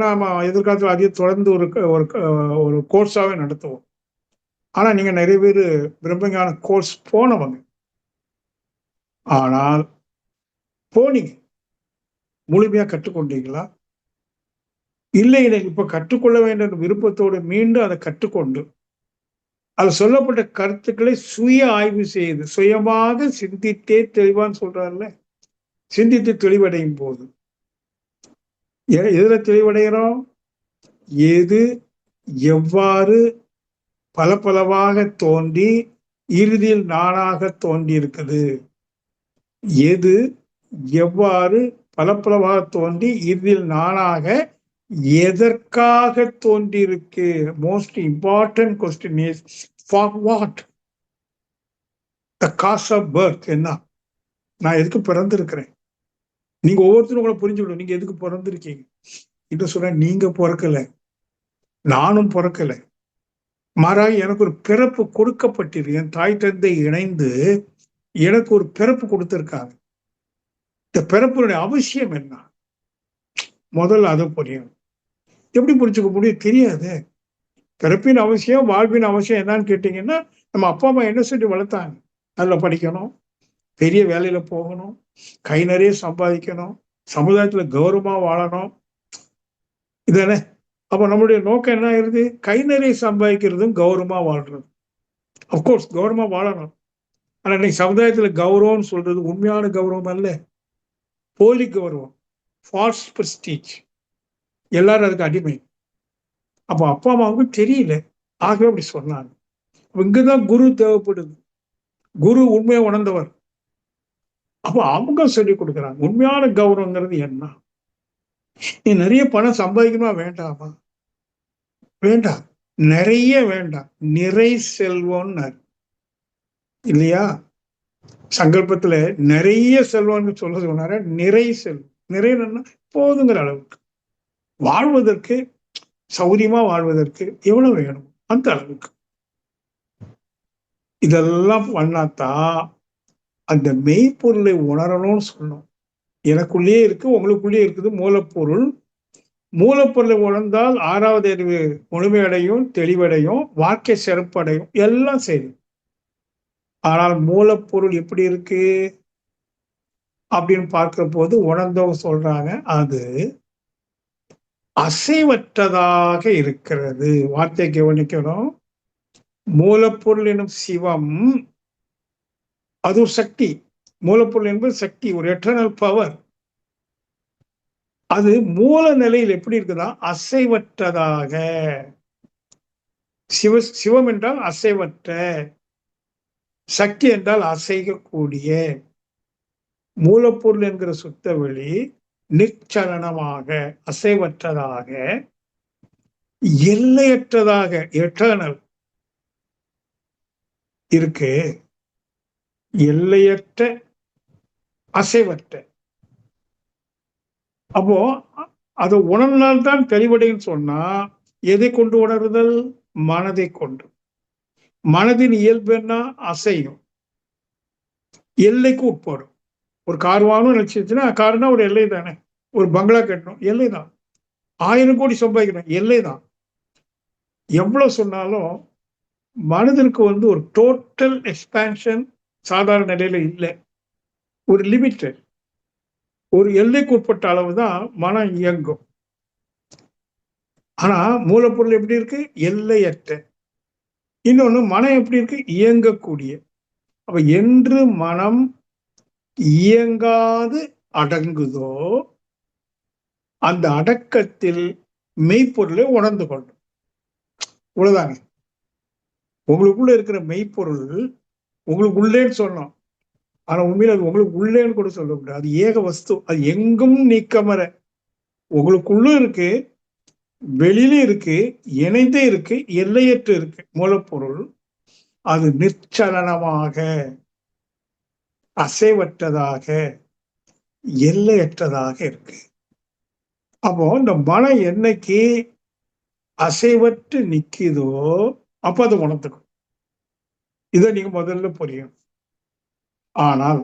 நாம எதிர்காலத்தில் அதையே தொடர்ந்து ஒரு கோர்ஸாவே நடத்துவோம். ஆனா நீங்க நிறைய பேர் பிரம்மஞான கோர்ஸ் போனவங்க. ஆனால் போனீங்க, முழுமையா கற்றுக்கொண்டீங்களா? இல்லை, இப்ப கற்றுக்கொள்ள வேண்டும் விருப்பத்தோடு மீண்டும் அதை கற்றுக்கொண்டு அது சொல்லப்பட்ட கருத்துக்களை சுய ஆய்வு செய்து சுயமாக சிந்தித்தே தெளிவான்னு சொல்றாருல்ல, சிந்தித்து தெளிவடையும் போது எதுல தெளிவடைகிறோம், எது எவ்வாறு பலவாக தோன்றி இறுதியில் நானாக தோன்றி இருக்குது, எது எவ்வாறு பலவாக தோன்றி இறுதியில் நானாக எதற்காக தோன்றியிருக்கு. Most important question is for what, the cause of birth என்ன, நான் எதுக்கு பிறந்திருக்கிறேன். நீங்க ஒவ்வொருத்தரும் கூட புரிஞ்சுக்கணும், நீங்க எதுக்கு பிறந்திருக்கீங்க என்று சொன்ன, நீங்க பிறக்கல, நானும் பிறக்கல, மாறாக எனக்கு ஒரு பிறப்பு கொடுக்கப்பட்டிருக்கு. என் தாய் தந்தை இணைந்து எனக்கு ஒரு பிறப்பு கொடுத்திருக்காங்க. இந்த பிறப்பினுடைய அவசியம் என்ன, முதல்ல அதை புரியும். எப்படி புரிஞ்சுக்க முடியும், தெரியாது. பிறப்பின் அவசியம் வாழ்வின் அவசியம் என்னன்னு கேட்டீங்கன்னா, நம்ம அப்பா அம்மா என்ன சொல்லி வளர்த்தாங்க, அதுல படிக்கணும், பெரிய வேலையில போகணும், கை நிறைய சம்பாதிக்கணும், சமுதாயத்துல கௌரவமா வாழணும், இதானே. அப்ப நம்மளுடைய நோக்கம் என்ன ஆயிருது, கை நிறைய சம்பாதிக்கிறதும் கௌரவமா வாழ்றது. அப்கோர்ஸ் கௌரவமா வாழணும். ஆனா இன்னைக்கு சமுதாயத்துல கௌரவம்னு சொல்றது உண்மையான கௌரவம் அல்ல, போலி கௌரவம், ஃபால்ஸ் பிரஸ்டீஜ். எல்லாரும் அதுக்கு அடிமை. அப்போ அப்பா அம்மாவுக்கு தெரியல, ஆகவே அப்படி சொன்னாங்க. இங்கதான் குரு தேவைப்படுது. குரு உண்மையை உணர்ந்தவர். அப்போ அவங்க சொல்லி கொடுக்குறாங்க உண்மையான கௌரவங்கிறது என்ன. நீ நிறைய பணம் சம்பாதிக்கணுமா வேண்டாமா, வேண்டாம், நிறைய வேண்டாம், நிறை செல்வம்னு இல்லையா. சங்கல்பத்துல நிறைய செல்வம்னு சொல்ல சொன்னார, நிறை செல்வம், நிறைய போதுங்கிற அளவுக்கு வாழ்வதற்கு, சௌரியமா வாழ்வதற்கு எவ்வளவு வேணும் அந்த அளவுக்கு. இதெல்லாம் பண்ணாதான் அந்த மெய்ப்பொருளை உணரணும்னு சொன்னோம். எனக்குள்ளேயே இருக்கு, உங்களுக்குள்ளேயே இருக்குது மூலப்பொருள். மூலப்பொருளை உணர்ந்தால் ஆறாவது அறிவு முழுமையடையும், தெளிவடையும், வாழ்க்கை சிறப்படையும், எல்லாம் சரி. ஆனால் மூலப்பொருள் எப்படி இருக்கு அப்படின்னு பார்க்கிற போது உணர்ந்தவங்க சொல்றாங்க, அது அசைவற்றதாக இருக்கிறது. வார்த்தை கவனிக்கணும். மூலப்பொருள் எனும் சிவம் அது ஒரு சக்தி. மூலப்பொருள் என்பது சக்தி, ஒரு எட்டர்னல் பவர். அது மூல நிலையில் எப்படி இருக்குதா, அசைவற்றதாக. சிவம் என்றால் அசைவற்ற, சக்தி என்றால் அசைக்கக்கூடிய. மூலப்பொருள் என்கிற சுத்த வெளி நிச்சலனமாக, அசைவற்றதாக, எல்லையற்றதாக, எட்டர்னல் இருக்கு. எல்லையற்ற, அசைவற்ற. அப்போ அதை உணர்ந்தால்தான் தெளிவடைன்னு சொன்னா எதை கொண்டு உணர்தல்? மனதை கொண்டு. மனதின் இயல்பு என்ன? அசையும், எல்லைக்கு உட்படும். ஒரு கார் வாங்கணும்னு நினைச்சிருச்சுன்னா, காருனா ஒரு எல்லை தானே. ஒரு பங்களா கட்டணும், எல்லை தான். 1000 கோடி சம்பாதிக்கணும், எல்லை தான். எவ்வளவு சொன்னாலும் மனதிற்கு ஒரு டோட்டல் எக்ஸ்பான்ஷன் சாதாரண நிலையில இல்லை. ஒரு லிமிட்டட், ஒரு எல்லைக்கு உட்பட்ட அளவு தான் மனம் இயங்கும். ஆனா மூலப்பொருள் எப்படி இருக்கு? எல்லையற்ற. இன்னொன்னு மனம் எப்படி இருக்கு? இயங்கக்கூடிய. அப்ப என்று மனம் இயங்காது அடங்குதோ அந்த அடக்கத்தில் மெய்ப்பொருளை உணர்ந்து கொள்ளும். இவ்வளவுதாங்க. உங்களுக்குள்ள இருக்கிற மெய்ப்பொருள் உங்களுக்கு உள்ளேன்னு சொன்னோம். ஆனா உண்மையில அது உங்களுக்கு உள்ளேன்னு கூட சொல்ல முடியாது. அது ஏக வஸ்து. அது எங்கும் நீக்கமற உங்களுக்குள்ள இருக்கு, வெளியில இருக்கு, இணைந்தே இருக்கு, எல்லையற்று இருக்கு. மூலப்பொருள் அது நிச்சலனமாக, அசைவற்றதாக, எல்லையற்றதாக இருக்கு. அப்போ இந்த மனம் என்னைக்கு அசைவற்று நிக்குதோ அப்ப அது உணர்ந்துக்கும். இதை நீங்க முதல்ல புரியும். ஆனால்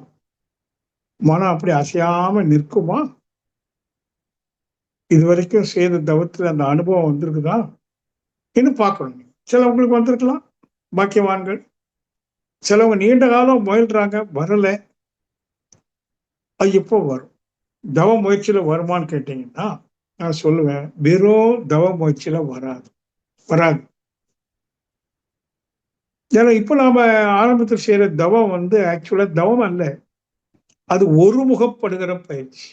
மனம் அப்படி அசையாம நிற்குமா? இதுவரைக்கும் செய்த தவத்துல அந்த அனுபவம் வந்திருக்குதா? இன்னும் பார்க்கணும். சிலவங்களுக்கு வந்திருக்கலாம், பாக்கியவான்கள். சிலவங்க நீண்ட காலம் முயல்றாங்க, வரல. அது எப்போ வரும்? தவ முயற்சியில வருமான்னு கேட்டீங்கன்னா நான் சொல்லுவேன், வெறும் தவ முயற்சியில வராது, வராது. ஏன்னா இப்ப நாம ஆரம்பத்தில் செய்யற தவம் ஆக்சுவலா தவம் அல்ல, அது ஒருமுகப்படுகிற பயிற்சி,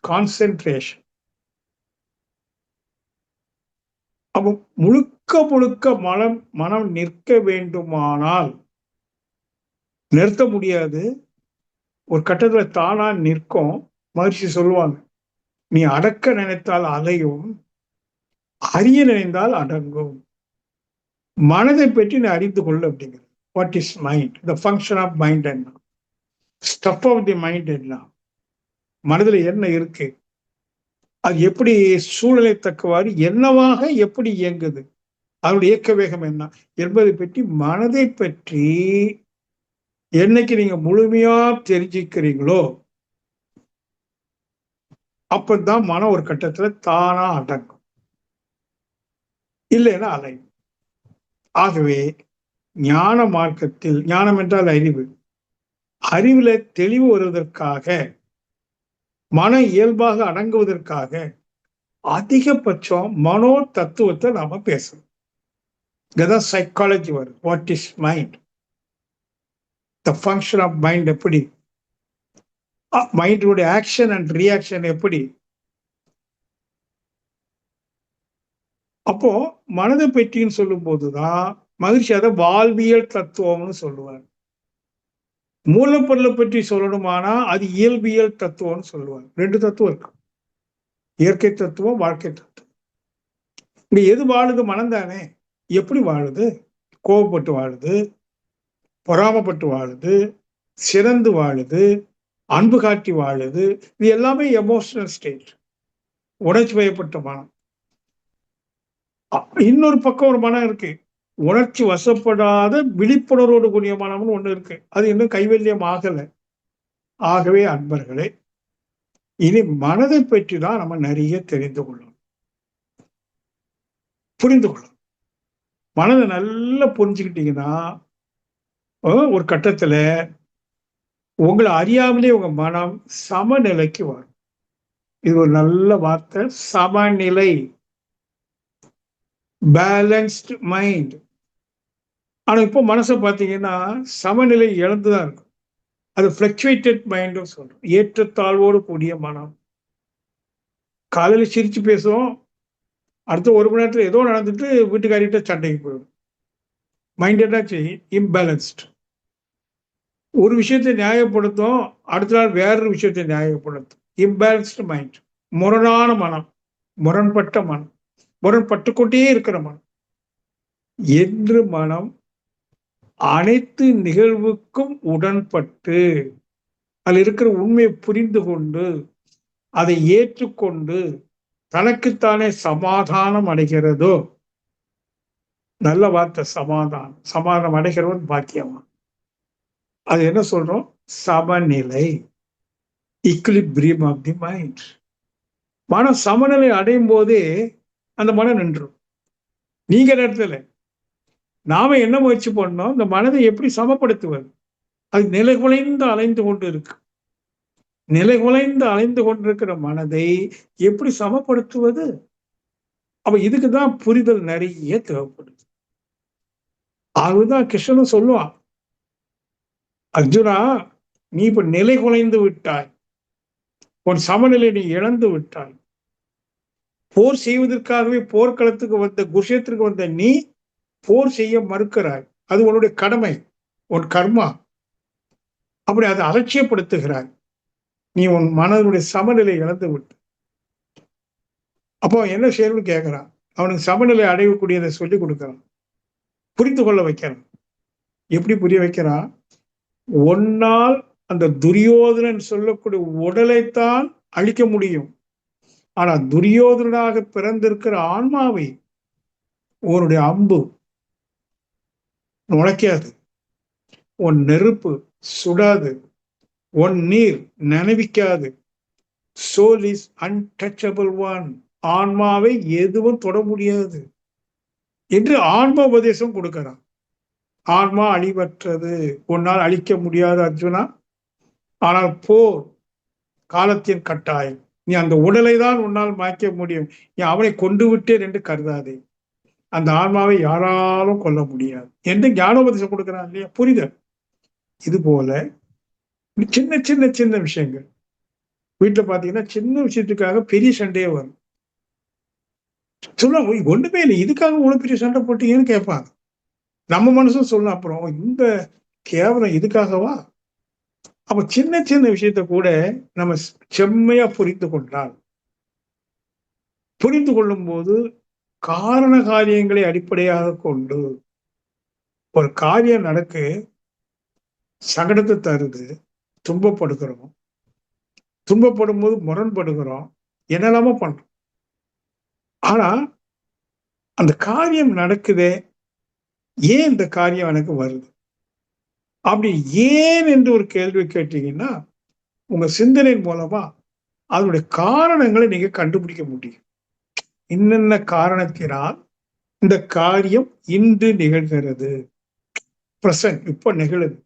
கான்சென்ட்ரேஷன். அப்போ முழுக்க முழுக்க மனம் நிற்க வேண்டுமானால் நிறுத்த முடியாது. ஒரு கட்டத்துல தானா நிற்கும். மகிழ்ச்சி சொல்லுவாங்க, நீ அடக்க நினைத்தால் அலையும், அறிய நினைந்தால் அடங்கும். மனதை பற்றி நீ அறிந்து கொள்ள அப்படிங்கிறது. What is mind? The function of mind என்ன? ஸ்டஃப் ஆஃப் தி மைண்ட் என்ன? மனதில் என்ன இருக்கு? அது எப்படி சூழலை தக்கவாறு என்னவாக எப்படி இயங்குது? அதனுடைய இயக்க வேகம் என்ன என்பதை பற்றி, மனதை பற்றி என்னைக்கு நீங்க முழுமையா தெரிஞ்சுக்கிறீங்களோ அப்பதான் மனம் ஒரு கட்டத்துல தானா அடங்கும், இல்லைன்னா அலையும். ஆகவே ஞான மார்க்கத்தில், ஞானம் என்றால் அறிவு, அறிவுல தெளிவு வருவதற்காக, மன இயல்பாக அடங்குவதற்காக அதிகபட்சம் மனோ தத்துவத்தை நாம பேசணும். இங்கதான் சைக்காலஜி வரும். What is mind? The function of mind எப்படி? மைண்டுடைய ஆக்ஷன் அண்ட் ரியாக்ஷன் எப்படி? அப்போ மனதை பற்றின்னு சொல்லும் போதுதான் மகிழ்ச்சி அதை வாழ்வியல் தத்துவம்னு சொல்லுவார். மூலப்பொருளை பற்றி சொல்லணுமானா அது இயல்பியல் தத்துவம்னு சொல்லுவாங்க. 2 தத்துவம் இருக்கு, இயற்கை தத்துவம், வாழ்க்கை தத்துவம். இங்க எது வாழுது? மனம் தானே. எப்படி வாழுது? கோபப்பட்டு வாழுது, பொறாமப்பட்டு வாழுது, சிறந்து வாழுது, அன்பு காட்டி வாழுது. இது எல்லாமே எமோஷனல் ஸ்டேட், உணர்ச்சி வயப்பட்ட மனம். இன்னொரு பக்கம் ஒரு மனம் இருக்கு, உணர்ச்சி வசப்படாத விழிப்புணர்வோடு கூடிய மனம்னு ஒண்ணு இருக்கு. அது இன்னும் கைவல்யம் ஆகல. ஆகவே அன்பர்களே, இனி மனதை பற்றி தான் நம்ம நிறைய தெரிந்து கொள்ளணும், புரிந்து கொள்ளணும். மனதை நல்லா புரிஞ்சுக்கிட்டீங்கன்னா ஒரு கட்டத்துல உங்களை அறியாமலே உங்க மனம் சமநிலைக்கு வரும். இது ஒரு நல்ல வார்த்தை, சமநிலை, பேலன்ஸ்டு மைண்ட். ஆனா இப்போ மனசை பார்த்தீங்கன்னா சமநிலை இழந்துதான் இருக்கும். அது பிளக்சுவேட்டட் மைண்ட் சொல்றோம், ஏற்றத்தாழ்வோடு கூடிய மனம். காலையில சிரிச்சு பேசுவோம், அடுத்த 1 மணி நேரத்துல ஏதோ நடந்துட்டு வீட்டுக்காரிட்ட சண்டைக்கு போயிடும். மைண்ட் என்னாச்சு? இம்பேலன்ஸ்ட். ஒரு விஷயத்தை நியாயப்படுத்தும், அடுத்த நாள் வேறொரு விஷயத்தை நியாயப்படுத்தும். இம்பேலன்ஸ்டு மைண்ட், முரணான மனம், முரண்பட்ட மனம், முரண்பட்டு கொண்டே இருக்கிற மனம். என்று மனம் அனைத்து நிகழ்வுக்கும் உடன்பட்டு அதில் இருக்கிற உண்மையை புரிந்து கொண்டு அதை ஏற்றுக்கொண்டு தனக்குத்தானே சமாதானம் அடைகிறதோ, நல்ல வார்த்தை சமாதானம், சமாதானம் அடைகிறவன் பாக்கியமா. அது என்ன சொல்றோம்? சமநிலை, equilibrium of the mind. மனம் சமநிலை அடையும் போதே அந்த மனம் நின்றும். நீங்க நேரத்துல நாம என்ன முயற்சி பண்ணோம்? இந்த மனதை எப்படி சமப்படுத்துவது? அது நிலைகுலைந்து அலைந்து கொண்டு இருக்கு. நிலைகுலைந்து அலைந்து கொண்டிருக்கிற மனதை எப்படி சமப்படுத்துவது? அப்ப இதுக்குதான் புரிதல் நிறைய தேவைப்படுது. அதுதான் கிருஷ்ணனும் சொல்லுவான், அர்ஜுனா, நீ இப்ப நிலை குலைந்து விட்டாய், உன் சமநிலை நீ இழந்து விட்டாய். போர் செய்வதற்காகவே போர்க்களத்துக்கு வந்த, குருஷேத்திற்கு வந்த நீ போர் செய்ய மறுக்கிறாய். அது உன்னுடைய கடமை, உன் கர்மா. அப்படி அதை அலட்சியப்படுத்துகிறாய். நீ உன் மனதுடைய சமநிலை இழந்து விட்டு. அப்போ என்ன செய்யணும்னு கேட்கிறான். அவனுக்கு சமநிலை அடையக்கூடியதை சொல்லி கொடுக்கிறான், புரிந்து கொள்ள வைக்கிறான். எப்படி புரிய வைக்கிறான்? ஒன்னால் அந்த துரியோதனன் சொல்லக்கூடிய உடலைத்தான் அழிக்க முடியும். ஆனா துரியோதனாக பிறந்திருக்கிற ஆன்மாவை உன்னுடைய அம்பு நுழைக்காது, உன் நெருப்பு சுடாது, உன் நீர் நனவிக்காது. Soul is untouchable one. ஆன்மாவை எதுவும் தொட முடியாது என்று ஆன்ம உபதேசம் கொடுக்கிறான். ஆன்மா அழிவற்றது, உன்னால் அழிக்க முடியாது அர்ஜுனா. ஆனால் போர் காலத்தின் கட்டாயம். நீ அந்த உடலை தான் உன்னால் மாய்க்க முடியும். நீ அவனை கொண்டு விட்டேன் என்று கருதாதே. அந்த ஆன்மாவை யாராலும் கொல்ல முடியாது என்று ஞானோபதேசம் கொடுக்கிறான் இல்லையா? புரிதல். இது போல சின்ன சின்ன சின்ன விஷயங்கள் வீட்டுல பாத்தீங்கன்னா, சின்ன விஷயத்துக்காக பெரிய சண்டையே வரும். சொல்ல ஒண்ணுமே இல்லை, இதுக்காக இவ்வளவு பெரிய சண்டை போட்டீங்கன்னு கேட்பாங்க. நம்ம மனசும் சொல்லலாம், அப்புறம் இந்த கேவலம் இதுக்காகவா? அப்ப சின்ன சின்ன விஷயத்த கூட நம்ம செம்மையா புரிந்து கொண்டால், புரிந்து கொள்ளும் போது காரண காரியங்களை அடிப்படையாக கொண்டு ஒரு காரியம் நடக்கு, சங்கடத்தை தருது, துன்பப்படுகிறோம், துன்பப்படும் போது முரண்படுகிறோம், என்னெல்லாமோ பண்றோம். ஆனா அந்த காரியம் நடக்குதே, ஏன் இந்த காரியம் எனக்கு வருது அப்படி ஏன் என்று ஒரு கேள்வி கேட்டீங்கன்னா, உங்க சிந்தனை மூலமா அதனுடைய காரணங்களை நீங்க கண்டுபிடிக்க முடியும். என்னென்ன காரணத்தினால் இந்த காரியம் இன்று நிகழ்கிறது, பிரசன்ட், இப்ப நிகழுது.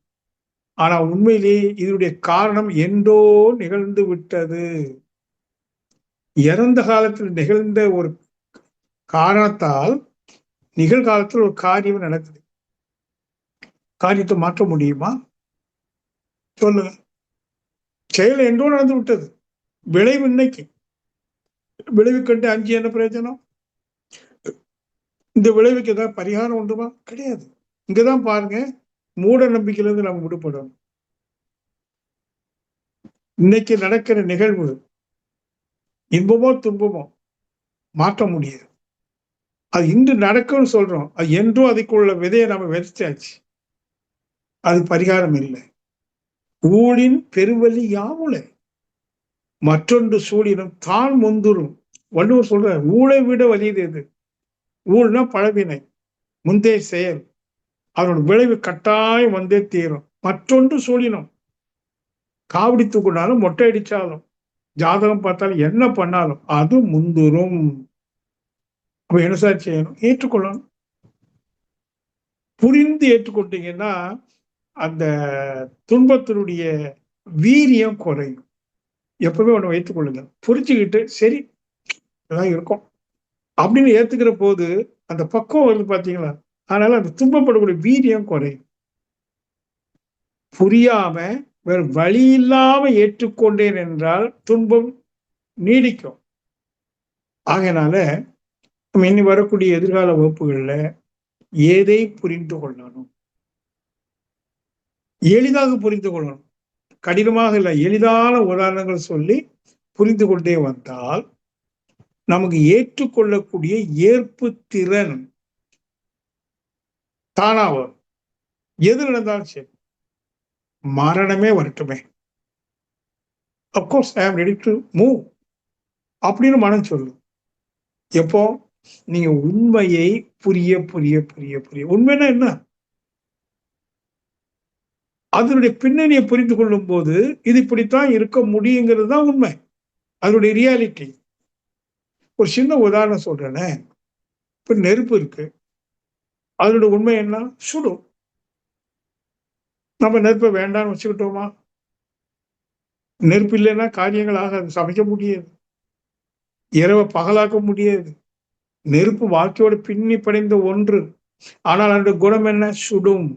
ஆனா உண்மையிலேயே இதனுடைய காரணம் என்றோ நிகழ்ந்து விட்டது. இறந்த காலத்தில் நிகழ்ந்த ஒரு காரணத்தால் நிகழ்காலத்தில் ஒரு காரியம் நடக்குது. காரியத்தை மாற்ற முடியுமா? சொல்லுங்க. செயல் என்றோ நடந்து விட்டது, விளைவு இன்னைக்கு. விளைவு கண்டு அஞ்சு என்ன பிரயோஜனம்? இந்த விளைவுக்கு ஏதாவது பரிகாரம் உண்டுமா? கிடையாது. இங்கதான் பாருங்க, மூட நம்பிக்கையிலிருந்து நம்ம விடுபடணும். இன்னைக்கு நடக்கிற நிகழ்வு இன்பமோ துன்பமோ மாற்ற முடியாது. அது இன்று நடக்கும்னு சொல்றோம், அது என்றோ அதுக்குள்ள விதையை நம்ம விதைச்சாச்சு. அது பரிகாரம் இல்லை. ஊழின் பெருவலி யாவுல மற்றொன்று சூழினும் தான் முந்துரும். வள்ளுவர் சொல்ற, ஊழை விட வலியது எது? ஊழ்னா பழவினை, முந்தைய செயல், அதோட விளைவு கட்டாயம் வந்தே தீரும். மற்றொன்று சூழினும், காவடி தூக்குனாலும், மொட்டை அடிச்சாலும், ஜாதகம் பார்த்தாலும், என்ன பண்ணாலும் அது முந்துரும். அப்ப என்ன சார் செய்யணும்? ஏற்றுக்கொள்ளணும். புரிந்து ஏற்றுக்கொண்டீங்கன்னா அந்த துன்பத்தினுடைய வீரியம் குறையும். எப்பவுமே ஒண்ணு வைத்துக் கொள்ளுங்க, புரிச்சுக்கிட்டு சரி இதான் இருக்கும் அப்படின்னு ஏத்துக்கிற போது அந்த பக்குவம் வருது பாத்தீங்களா? அதனால அந்த துன்பப்படக்கூடிய வீரியம் குறையும். புரியாம வேறு வழி இல்லாம ஏற்றுக்கொண்டேன் என்றால் துன்பம் நீடிக்கும். ஆகையினால நம்ம இனி வரக்கூடிய எதிர்கால வகுப்புகள்ல எதை புரிந்து கொள்ளணும், எளிதாக புரிந்து கொள்ளணும், கடினமாக இல்லை, எளிதான உதாரணங்கள் சொல்லி புரிந்து கொண்டே வந்தால் நமக்கு ஏற்றுக்கொள்ளக்கூடிய ஏற்பு திறன் தானா வரும். எது நடந்தாலும் சரி, மரணமே வரட்டுமே, of course I am ready to move அப்படின்னு மனம் சொல்லும். எப்போ நீங்க உண்மையை புரிய புரிய புரிய புரிய, உண்மைன்னா என்ன, அதனுடைய பின்னணியை புரிந்து கொள்ளும் போது இது இப்படித்தான் இருக்க முடியுங்கிறது தான் உண்மை, அதனுடைய ரியாலிட்டி. ஒரு சின்ன உதாரணம் சொல்றேனே, இப்ப நெருப்பு இருக்கு, அதனுடைய உண்மை என்ன, சுடும். நம்ம நெருப்பை வேண்டாம்னு வச்சுக்கிட்டோமா? நெருப்பு இல்லைன்னா காரியங்கள் ஆகாது, சமைக்க முடியாது, இரவை பகலாக்க முடியாது. நெருப்பு வாழ்க்கையோட பின்னி படைந்த ஒன்று. ஆனால் அதனுடைய குணம் என்ன, சுடும்.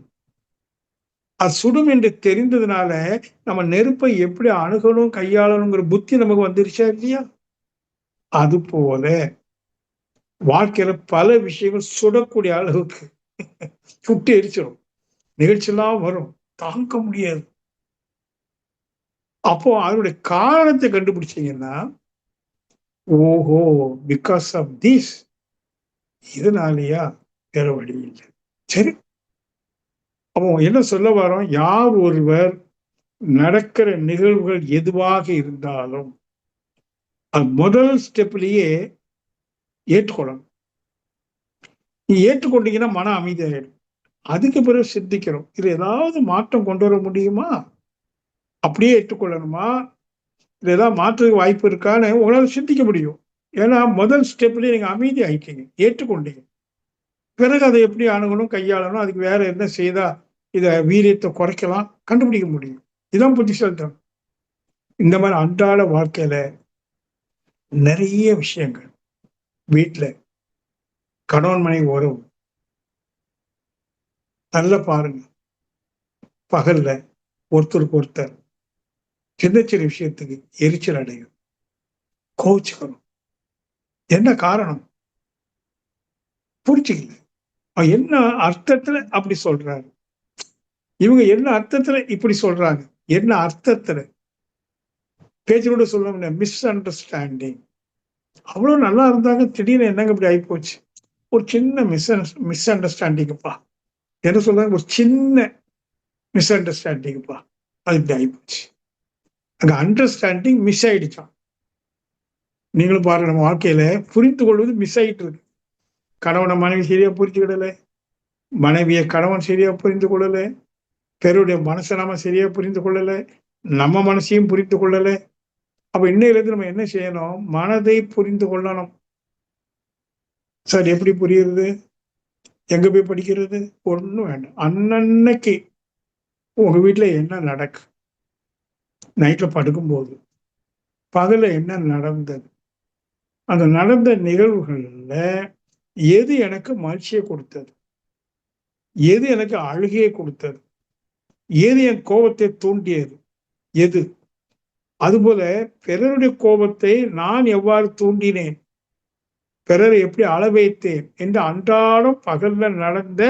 அது சுடும் என்று தெரிந்ததுனால நம்ம நெருப்பை எப்படி அணுகணும் கையாளணுங்கிற புத்தி நமக்கு வந்துருச்சா இல்லையா? அது போல வாழ்க்கையில பல விஷயங்கள் சுடக்கூடிய அளவுக்கு சுட்டு எரிச்சிடும், நிகழ்ச்சியெல்லாம் வரும், தாங்க முடியாது. அப்போ அதனுடைய காரணத்தை கண்டுபிடிச்சீங்கன்னா, ஓஹோ, பிகாஸ் ஆஃப் திஸ், இதனாலயா, வேற வழி இல்லை. சரி, அப்போ என்ன சொல்ல வரோம், யார் ஒருவர் நடக்கிற நிகழ்வுகள் எதுவாக இருந்தாலும் அது முதல் ஸ்டெப்லயே ஏற்றுக்கொள்ளணும். நீ ஏற்றுக்கொண்டீங்கன்னா மன அமைதியாயிடும். அதுக்கு பிறகு சிந்திக்கிறோம், இது ஏதாவது மாற்றம் கொண்டு வர முடியுமா, அப்படியே ஏற்றுக்கொள்ளணுமா, இது ஏதாவது மாற்றுக்கு வாய்ப்பு இருக்கான்னு உங்களால் சிந்திக்க முடியும். ஏன்னா முதல் ஸ்டெப்லயே நீங்க அமைதி ஆயிட்டீங்க, ஏற்றுக்கொண்டீங்க. பிறகு அதை எப்படி அணுகணும் கையாளணும், அதுக்கு வேற என்ன செய்தா இத வீரியத்தை குறைக்கலாம் கண்டுபிடிக்க முடியும். இதுதான் புத்திசாலித்தனம். இந்த மாதிரி அன்றாட வாழ்க்கையில நிறைய விஷயங்கள், வீட்டுல கணவன் மனைவி உறவு நல்லா பாருங்க. பகல்ல ஒருத்தருக்கு ஒருத்தர் சின்ன சின்ன விஷயத்துக்கு எரிச்சல் அடையும், கோச்சுக்கணும். என்ன காரணம் புரிச்சுக்கல. அவன் என்ன அர்த்தத்துல அப்படி சொல்றாரு, இவங்க என்ன அர்த்தத்துல இப்படி சொல்றாங்க, என்ன அர்த்தத்துல பேச்சோட சொல்ல மிஸ் அண்டர்ஸ்டாண்டிங். அவ்வளவு நல்லா இருந்தாங்க, திடீர்னு என்னங்க இப்படி ஆயிப்போச்சு, ஒரு சின்ன மிஸ் அண்டர்ஸ்டாண்டிங்ப்பா, என்ன சொல்றாங்க, ஒரு சின்ன மிஸ் அண்டர்ஸ்டாண்டிங்ப்பா, அது இப்படி ஆயிப்போச்சு. அங்க அண்டர்ஸ்டாண்டிங் மிஸ் ஆயிடுச்சான். நீங்களும் பாருங்க, நம்ம வாழ்க்கையில புரிந்து கொள்வது மிஸ் ஆயிட்டு இருக்கு. கணவனை மனைவி சரியா புரிஞ்சுக்கிடல, மனைவியை கணவன் சரியா புரிந்து கொள்ளல, பிறருடைய மனசை நாம சரியா புரிந்து கொள்ளல, நம்ம மனசையும் புரிந்து கொள்ளல. அப்ப இன்னையிலிருந்து நம்ம என்ன செய்யணும், மனதை புரிந்து கொள்ளணும். சார் எப்படி புரியுறது, எங்க போய் படிக்கிறது, ஒண்ணும் வேண்டாம். அன்னன்னைக்கு உங்க வீட்டுல என்ன நடக்கு, நைட்ல படுக்கும்போது பகல என்ன நடந்தது, அந்த நடந்த நிகழ்வுகள்ல எது எனக்கு மகிழ்ச்சியை கொடுத்தது, எது எனக்கு அழுகையை கொடுத்தது, எது என் கோபத்தை தூண்டியது, எது, அதுபோல பிறருடைய கோபத்தை நான் எவ்வாறு தூண்டினேன், பிறரை எப்படி அள வைத்தேன் என்று அன்றாடம் பகல்ல நடந்த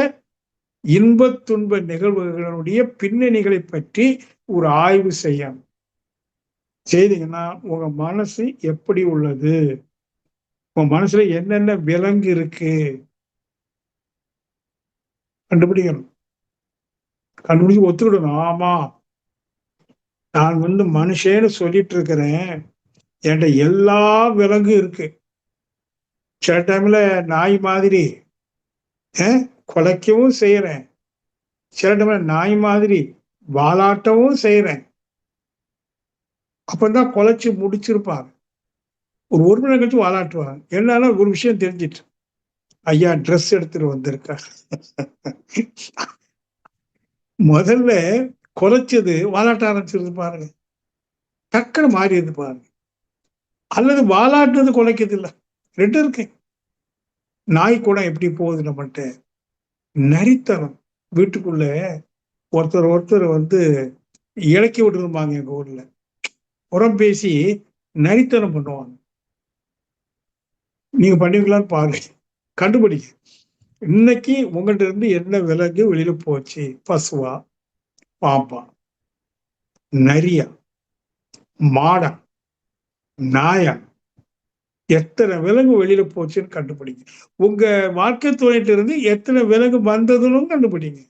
இன்ப துன்ப நிகழ்வுகளுடைய பின்னணிகளை பற்றி ஒரு ஆய்வு செய்தீங்கன்னா உங்க மனசு எப்படி உள்ளது, உங்க மனசுல என்னென்ன விலங்கு இருக்கு கண்டுபிடிக்கணும். கண்டுபிடிச்சு ஒத்துக்கிடணும், ஆமா நான் மனுஷன்னு சொல்லிட்டு இருக்கிறேன், என்கிட்ட எல்லா விலங்கும் இருக்கு. சில டைம்ல நாய் மாதிரி குலைக்கவும் செய்யறேன், சில டைம்ல நாய் மாதிரி வாலாட்டவும் செய்யறேன். அப்பதான் குலைச்சு முடிச்சிருப்பாங்க, ஒரு மணி நேரம் கழிச்சு வாலாட்டுவாங்க. என்னால ஒரு விஷயம் தெரிஞ்சிட்டு, ஐயா ட்ரெஸ் எடுத்துட்டு வந்திருக்கா. முதல்ல குலைச்சது வாலாட்ட ஆரம்பிச்சிருந்து பாருங்க, டக்குன்னு மாறியது பாருங்க. அல்லது வாலாட்டுறது குலைக்கிறது இல்லை, ரெண்டு இருக்கு. நாய் கூட எப்படி போகுது நம்மகிட்ட, நரித்தனம். வீட்டுக்குள்ள ஒருத்தர் ஒருத்தர் இலக்கி விட்டுருப்பாங்க எங்க ஊர்ல, புறம் பேசி நரித்தனம் பண்ணுவாங்க. நீங்க பண்ணுவீங்களான்னு பாருங்க, கண்டுபிடிங்க. இன்னைக்கு உங்கள்கிட்ட இருந்து என்ன விலங்கு வெளியில போச்சு, பசுவா, பாம்பா, நரியா, மாடா, நாயா, எத்தனை விலங்கு வெளியில போச்சுன்னு கண்டுபிடிங்க. உங்க வாழ்க்கை துணையிட்ட இருந்து எத்தனை விலங்கு வந்ததுன்னு கண்டுபிடிங்க.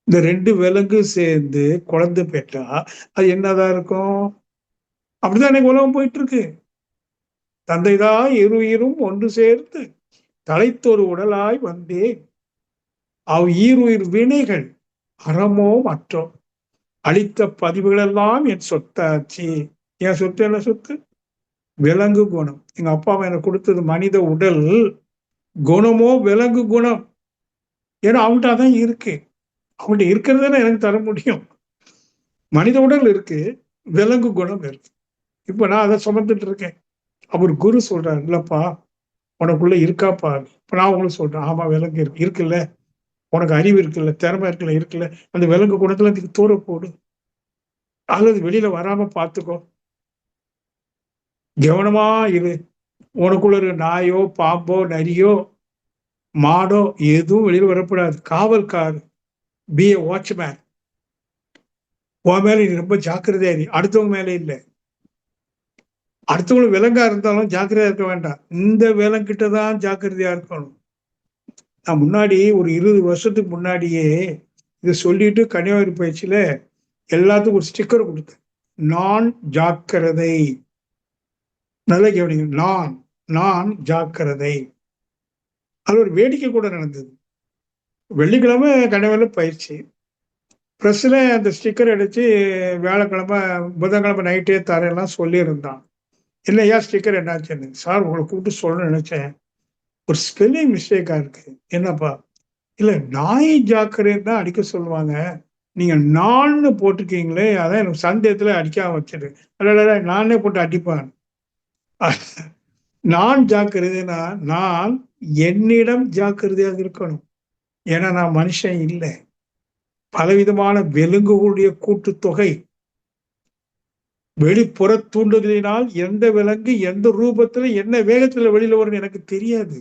இந்த ரெண்டு விலங்கு சேர்ந்து குழந்தை பெற்றா அது என்னதான் இருக்கும். அப்படிதான் எனக்கு உலகம் போயிட்டு இருக்கு. தந்தைதான் இருயிரும் ஒன்று சேர்த்து தலைத்தொரு உடலாய் வந்தேன். அவ் ஈருயிர் வினைகள் அறமோ மற்றோ அளித்த பதிவுகளெல்லாம் என் சொத்தாச்சு. என் சொத்து என்ன சொத்து? விலங்கு குணம். எங்க அப்பா அம்மா எனக்கு கொடுத்தது மனித உடல். குணமோ விலங்கு குணம். ஏன்னா அவன்கிட்ட அதான் இருக்கு. அவன்கிட்ட இருக்கிறதானே எனக்கு தர முடியும். மனித உடல் இருக்கு, விலங்கு குணம் இருக்கு. இப்ப நான் அதை சுமந்துட்டு இருக்கேன். அவர் குரு சொல்றாரு, இல்லப்பா உனக்குள்ள இருக்காப்பா. இப்ப நான் உங்களுக்கு சொல்றேன், ஆமா விலங்கு இருக்கு, இருக்குல்ல. உனக்கு அறிவு இருக்குல்ல, திறமை இருக்குல்ல, அந்த விலங்கு குணத்துல அதுக்கு தூர போடு, அல்லது வெளியில வராம பார்த்துக்கோ, கவனமா இரு. உனக்குள்ள ஒரு நாயோ பாம்போ நரியோ மாடோ எதுவும் வெளியில வரக்கூடாது. காவல்கார், பி ஏ வாட்ச்மேன். உன் மேல நீ ரொம்ப ஜாக்கிரதையா இரு, அடுத்தவங்க மேல இல்லை. அடுத்தவங்களுக்கு விலங்கா இருந்தாலும் ஜாக்கிரதையா இருக்க வேண்டாம், இந்த விலங்கிட்ட தான் ஜாக்கிரதையா இருக்கணும். நான் முன்னாடி ஒரு 20 வருஷத்துக்கு முன்னாடியே இதை சொல்லிட்டு கன்னியாகுமரி பயிற்சியில எல்லாத்துக்கும் ஒரு ஸ்டிக்கர் கொடுத்தேன். நான் ஜாக்கிரதை. நல்லா கவனிங்க, நான் ஜாக்கிரதை. அது ஒரு வேடிக்கை கூட நடந்தது. வெள்ளிக்கிழமை கன்னியாகுமரியில பயிற்சி, ப்ரெஸ்ல அந்த ஸ்டிக்கர் அடிச்சு வியாழக்கிழமை புதன்கிழமை நைட்டே தரையெல்லாம் சொல்லியிருந்தான். இல்லையா ஸ்டிக்கர் என்னாச்சுன்னு. சார் உங்களை கூப்பிட்டு சொல்லணும்னு நினைச்சேன், ஒரு ஸ்பெல்லிங் மிஸ்டேக்கா இருக்கு. என்னப்பா? இல்ல நாய் ஜாக்கிரதைன்னு தான் அடிக்க சொல்லுவாங்க, நீங்க நான்னு போட்டுக்கீங்களே, அதான் எனக்கு சந்தேகத்துல அடிக்காம வச்சிரு. அல்ல நானே போட்டு அடிப்பான். நான் ஜாக்கிரதைனா நான் என்னிடம் ஜாக்கிரதையாக இருக்கணும். ஏன்னா நான் மனுஷன் இல்லை, பலவிதமான விலங்குகளுடைய கூட்டுத்தொகை. வெளிப்புற தூண்டுதலினால் எந்த விலங்கு எந்த ரூபத்துல என்ன வேகத்துல வெளியில வரும்னு எனக்கு தெரியாது.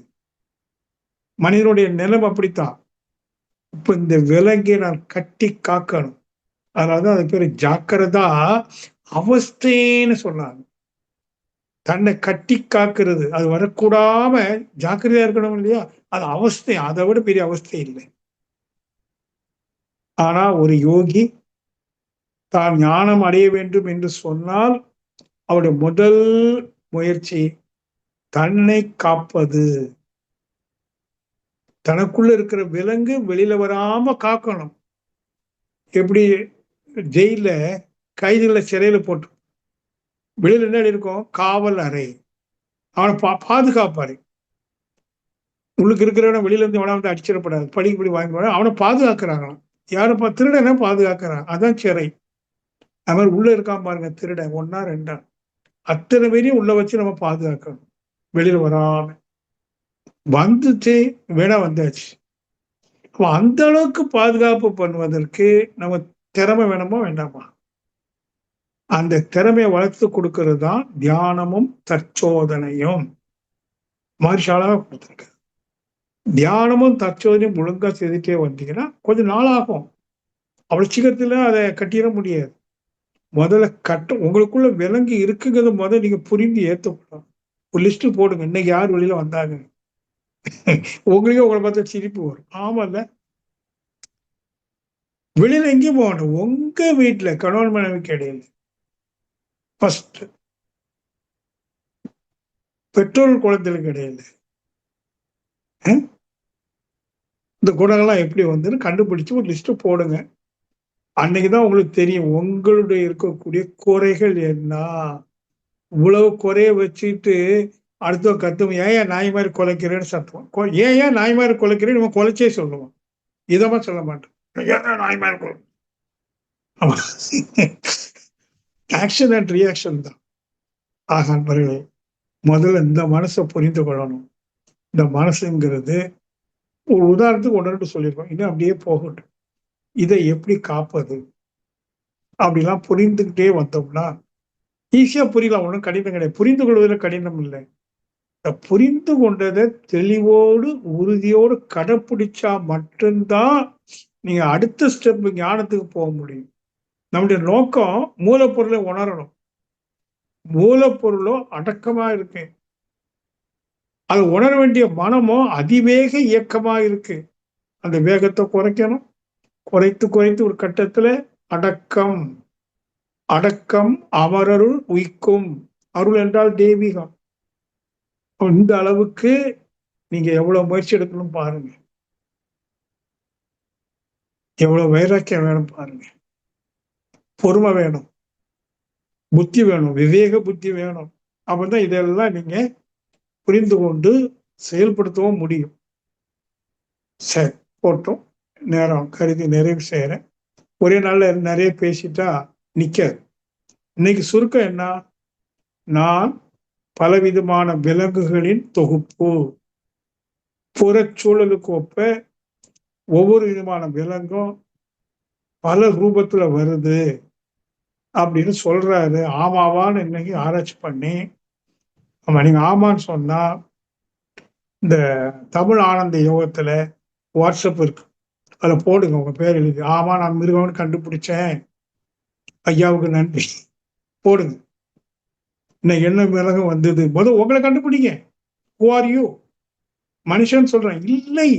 மனிதனுடைய நிலம் அப்படித்தான். இப்ப இந்த விலங்கை நான் கட்டி காக்கணும். அதனாலதான் அது பேரு ஜாக்கிரதா அவஸ்தைன்னு சொன்னாங்க. தன்னை கட்டி காக்கிறது, அது வரக்கூடாம ஜாக்கிரதையா இருக்கணும் இல்லையா, அது அவஸ்தை. அதை விட பெரிய அவஸ்தை இல்லை. ஆனா ஒரு யோகி தான் ஞானம் அடைய வேண்டும் என்று சொன்னால் அவருடைய முதல் முயற்சி தன்னை காப்பது. தனக்குள்ள இருக்கிற விலங்கு வெளியில வராம காக்கணும். எப்படி ஜெயில கைதிகளை சிறையில போட்டு வெளியில என்ன இருக்கும்? காவல் அறை. அவனை பாதுகாப்பாரு. உள்ளுக்கு இருக்கிறவன வெளியில இருந்து அவனை வந்து அடிச்சிடப்படாது, படிப்படி வாங்கி அவனை பாதுகாக்கிறாங்களாம். யாருப்பா? திருடனை பாதுகாக்கிறான், அதான் சிறை. அது மாதிரி உள்ள இருக்கான் பாருங்க திருடன், ஒன்னா ரெண்டா, அத்தனை பேரையும் உள்ள வச்சு நம்ம பாதுகாக்கணும், வெளியில வராம. வந்துச்சு வேணா வந்தாச்சு. அந்த அளவுக்கு பாதுகாப்பு பண்ணுவதற்கு நம்ம திறமை வேணுமோ வேண்டாமா? அந்த திறமையை வளர்த்து கொடுக்கறது தான் தியானமும் தற்சோதனையும். மறுஷாலாக கொடுத்துருக்கு. தியானமும் தற்சோதனையும் ஒழுங்கா செய்துட்டே வந்தீங்கன்னா கொஞ்சம் நாள் ஆகும். அவ்வளவு சீக்கிரத்துல அதை கட்டிட முடியாது. முதல்ல உங்களுக்குள்ள விலங்கு இருக்குங்கிறத முதல்ல நீங்க புரிந்து ஏற்றுக்கணும். ஒரு லிஸ்ட் போடுங்க, இன்னைக்கு யார் வெளியில வந்தாங்க. உங்களுக்கே உங்களை பார்த்தா சிரிப்பு வரும். ஆமால்ல, வெளியில எங்கேயும் போகணும், உங்க வீட்டுல கணவன் மனைவிக்கு இடையில ஃபர்ஸ்ட், பெற்றோர் குழந்தைகளுக்கு இடையில இந்த குணங்கள்லாம் எப்படி வந்து கண்டுபிடிச்சு ஒரு லிஸ்ட் போடுங்க. அன்னைக்குதான் உங்களுக்கு தெரியும் உங்களுடைய இருக்கக்கூடிய குறைகள் என்ன. இவ்வளவு குறைய வச்சுட்டு அடுத்த கத்தும், ஏன் நாய் மாதிரி குலைக்கிறேன்னு சத்துவோம். ஏன் நாய் மாதிரி குலைக்கிறேன்னு நம்ம குலைச்சே சொல்லுவோம், இதமா சொல்ல மாட்டோம். ஏன் நாய் மாதிரி குலை, ஆக்ஷன் அண்ட் ரியாக்ஷன் தான். ஆக நண்பர்களே, முதல்ல இந்த மனசை புரிந்து கொள்ளணும். இந்த மனசுங்கிறது ஒரு உதாரணத்துக்கு ஒன்று சொல்லியிருக்கோம், இன்னும் அப்படியே போகட்டும். இதை எப்படி காப்பது அப்படிலாம் புரிந்துகிட்டே வந்தோம்னா ஈஸியா புரியலாம். ஒன்றும் கடினம் கிடையாது, புரிந்து கொள்வதில் கடினம் இல்லை. புரிந்து கொண்டதை தெளிவோடு உறுதியோடு கடைப்பிடிச்சா மட்டும்தான் நீங்க அடுத்த ஸ்டெப் ஞானத்துக்கு போக முடியும். நம்முடைய நோக்கம் மூலப்பொருளை உணரணும். மூலப்பொருளோ அடக்கமா இருக்கு, அது உணர வேண்டிய மனமோ அதிவேக இயக்கமா இருக்கு. அந்த வேகத்தை குறைக்கணும். குறைத்து ஒரு கட்டத்துல அடக்கம். அடக்கம் அமரருள் உய்க்கும். அருள் என்றால் தெய்வீகம். இந்த அளவுக்கு நீங்க எவ்வளவு முயற்சி எடுக்கணும் பாருங்க, எவ்வளவு வைராக்கியம் வேணும் பாருங்க, பொறுமை வேணும், புத்தி வேணும், விவேக புத்தி வேணும். அப்பதான் இதெல்லாம் நீங்க புரிந்து கொண்டு செயல்படுத்தவும் முடியும். சரி, போட்டோம். நேரம் கருதி நிறைவு செய்யறேன். ஒரே நாள்ல நிறைய பேசிட்டா நிக்காது. இன்னைக்கு சுருக்கம் என்ன? நான் பலவிதமான விலங்குகளின் தொகுப்பு. புறச்சூழலுக்கு ஒப்ப ஒவ்வொரு விதமான விலங்கும் பல ரூபத்துல வருது அப்படின்னு சொல்றாரு. ஆமாவான்னு இன்னைக்கு ஆராய்ச்சி பண்ணி, ஆமா நீங்க ஆமான்னு சொன்னா இந்த தமிழ் ஆனந்த யோகத்துல வாட்ஸ்அப் இருக்கு, அதுல போடுங்க உங்க பேர் எழுதி, ஆமா நான் மிருகம்னு கண்டுபிடிச்சேன், ஐயாவுக்கு நன்றி போடுங்க. இன்னைக்கு என்ன மிருகம் வந்தது, முதல் உங்களை கண்டுபிடிங்க. Who are you? மனுஷன் சொல்றேன் இல்லை,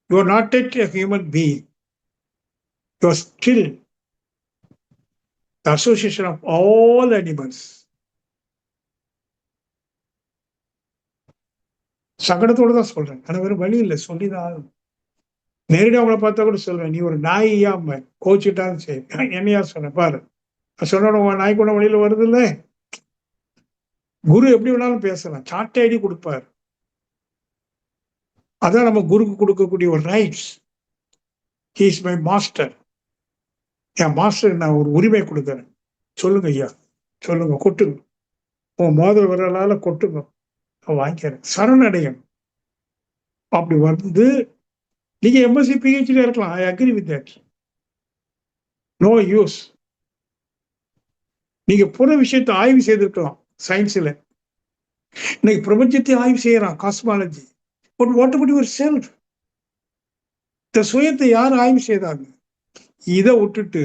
you are not yet a human being, you are still the association of all animals. சங்கடத்தோடு தான் சொல்றேன், ஆனா வேற வழி இல்லை, சொல்லிதான். நேரடியாக அவங்கள பார்த்தா கூட சொல்றேன், நீ ஒரு நாயா கோச்சிட்டாலும் சரி. என்னையா சொன்னேன் பாரு, சொன்ன நாய் கூட வழியில வருது இல்ல. குரு எப்படி வேணாலும் பேசலாம், சாட்டை ஐடி கொடுப்பாரு. அதான் நம்ம குருக்கு கொடுக்கக்கூடிய ஒரு rights. He is my master. என் மாஸ்டர் நான் ஒரு உரிமை கொடுக்குறேன். சொல்லுங்க ஐயா, சொல்லுங்க, கொட்டுங்க, உன் மோதல் வரலால கொட்டுங்க, வாங்கிக்கிறேன், சரணடையணும். அப்படி வந்து நீங்க எம்எஸ்சி பிஹெச்டி இருக்கலாம், I agree with that, no use. நீங்க புற விஷயத்தை ஆய்வு செய்திருக்கலாம் சயின்ஸ்ல. இன்னைக்கு பிரபஞ்சத்தை ஆய்வு செய்யறான் cosmology. But what about your self? இந்த சுயத்தை யார் ஆய்வு செய்தாங்க? இதை விட்டுட்டு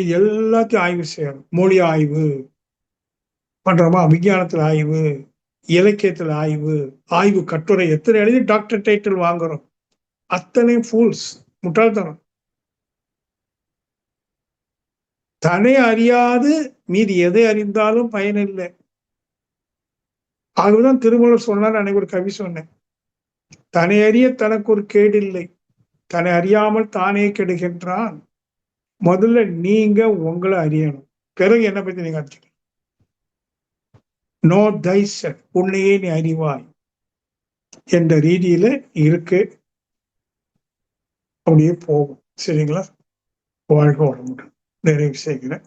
இது எல்லாத்தையும் ஆய்வு செய்யணும். மொழி ஆய்வு பண்றோமா, விஞ்ஞானத்துல ஆய்வு, இலக்கியத்துல ஆய்வு, ஆய்வு கட்டுரை எத்தனை எழுதி டாக்டர் டைட்டில் வாங்குறோம். அத்தனை ஃபூல்ஸ், முட்டாள்தனம். தன்னை அறியாது மீதி எதை அறிந்தாலும் பயனில்லை. ஆகவேதான் திருமூலர் சொன்னார், அன்னைக்கு ஒரு கவி சொன்னேன், தன்னை அறிய தனக்கு ஒரு கேடு இல்லை, தன்னை அறியாமல் தானே கெடுகின்றான். முதல்ல நீங்க உங்களை அறியணும், பிறகு என்ன பத்தி நீங்க அறிஞ்சுக்கணும். நோ தைசெல்ஃப், உன்னையே நீ அறிவாய் என்ற ரீதியில இருக்கு. அப்படியே போகும். சரிங்களா? வாழ்க வளமுடன். நிறைவு செய்கிறேன்.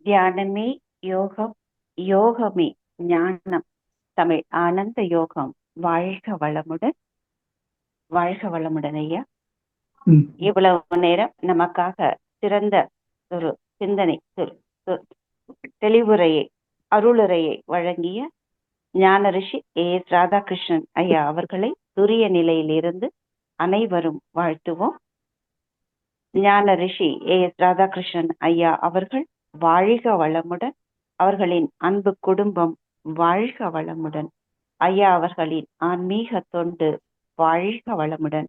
தியானமே யோகம், யோகமே ஞானம். தமிழ் ஆனந்த யோகம். வாழ்க வளமுடன். வாழ்க வளமுடன் ஐயா. இவ்வளவு நேரம் நமக்காக சிறந்த ஒரு சிந்தனை தெளிவுரையை, அருளுரையை வழங்கிய ஞான ரிஷி AS ராதாகிருஷ்ணன் ஐயா அவர்களை துரிய நிலையிலிருந்து அனைவரும் வாழ்த்துவோம். ஞான ரிஷி AS ராதாகிருஷ்ணன் ஐயா அவர்கள் வாழ்க வளமுடன். அவர்களின் அன்பு குடும்பம் வாழ்க வளமுடன். ஐயா அவர்களின் ஆன்மீக தொண்டு வாழ்க வளமுடன்.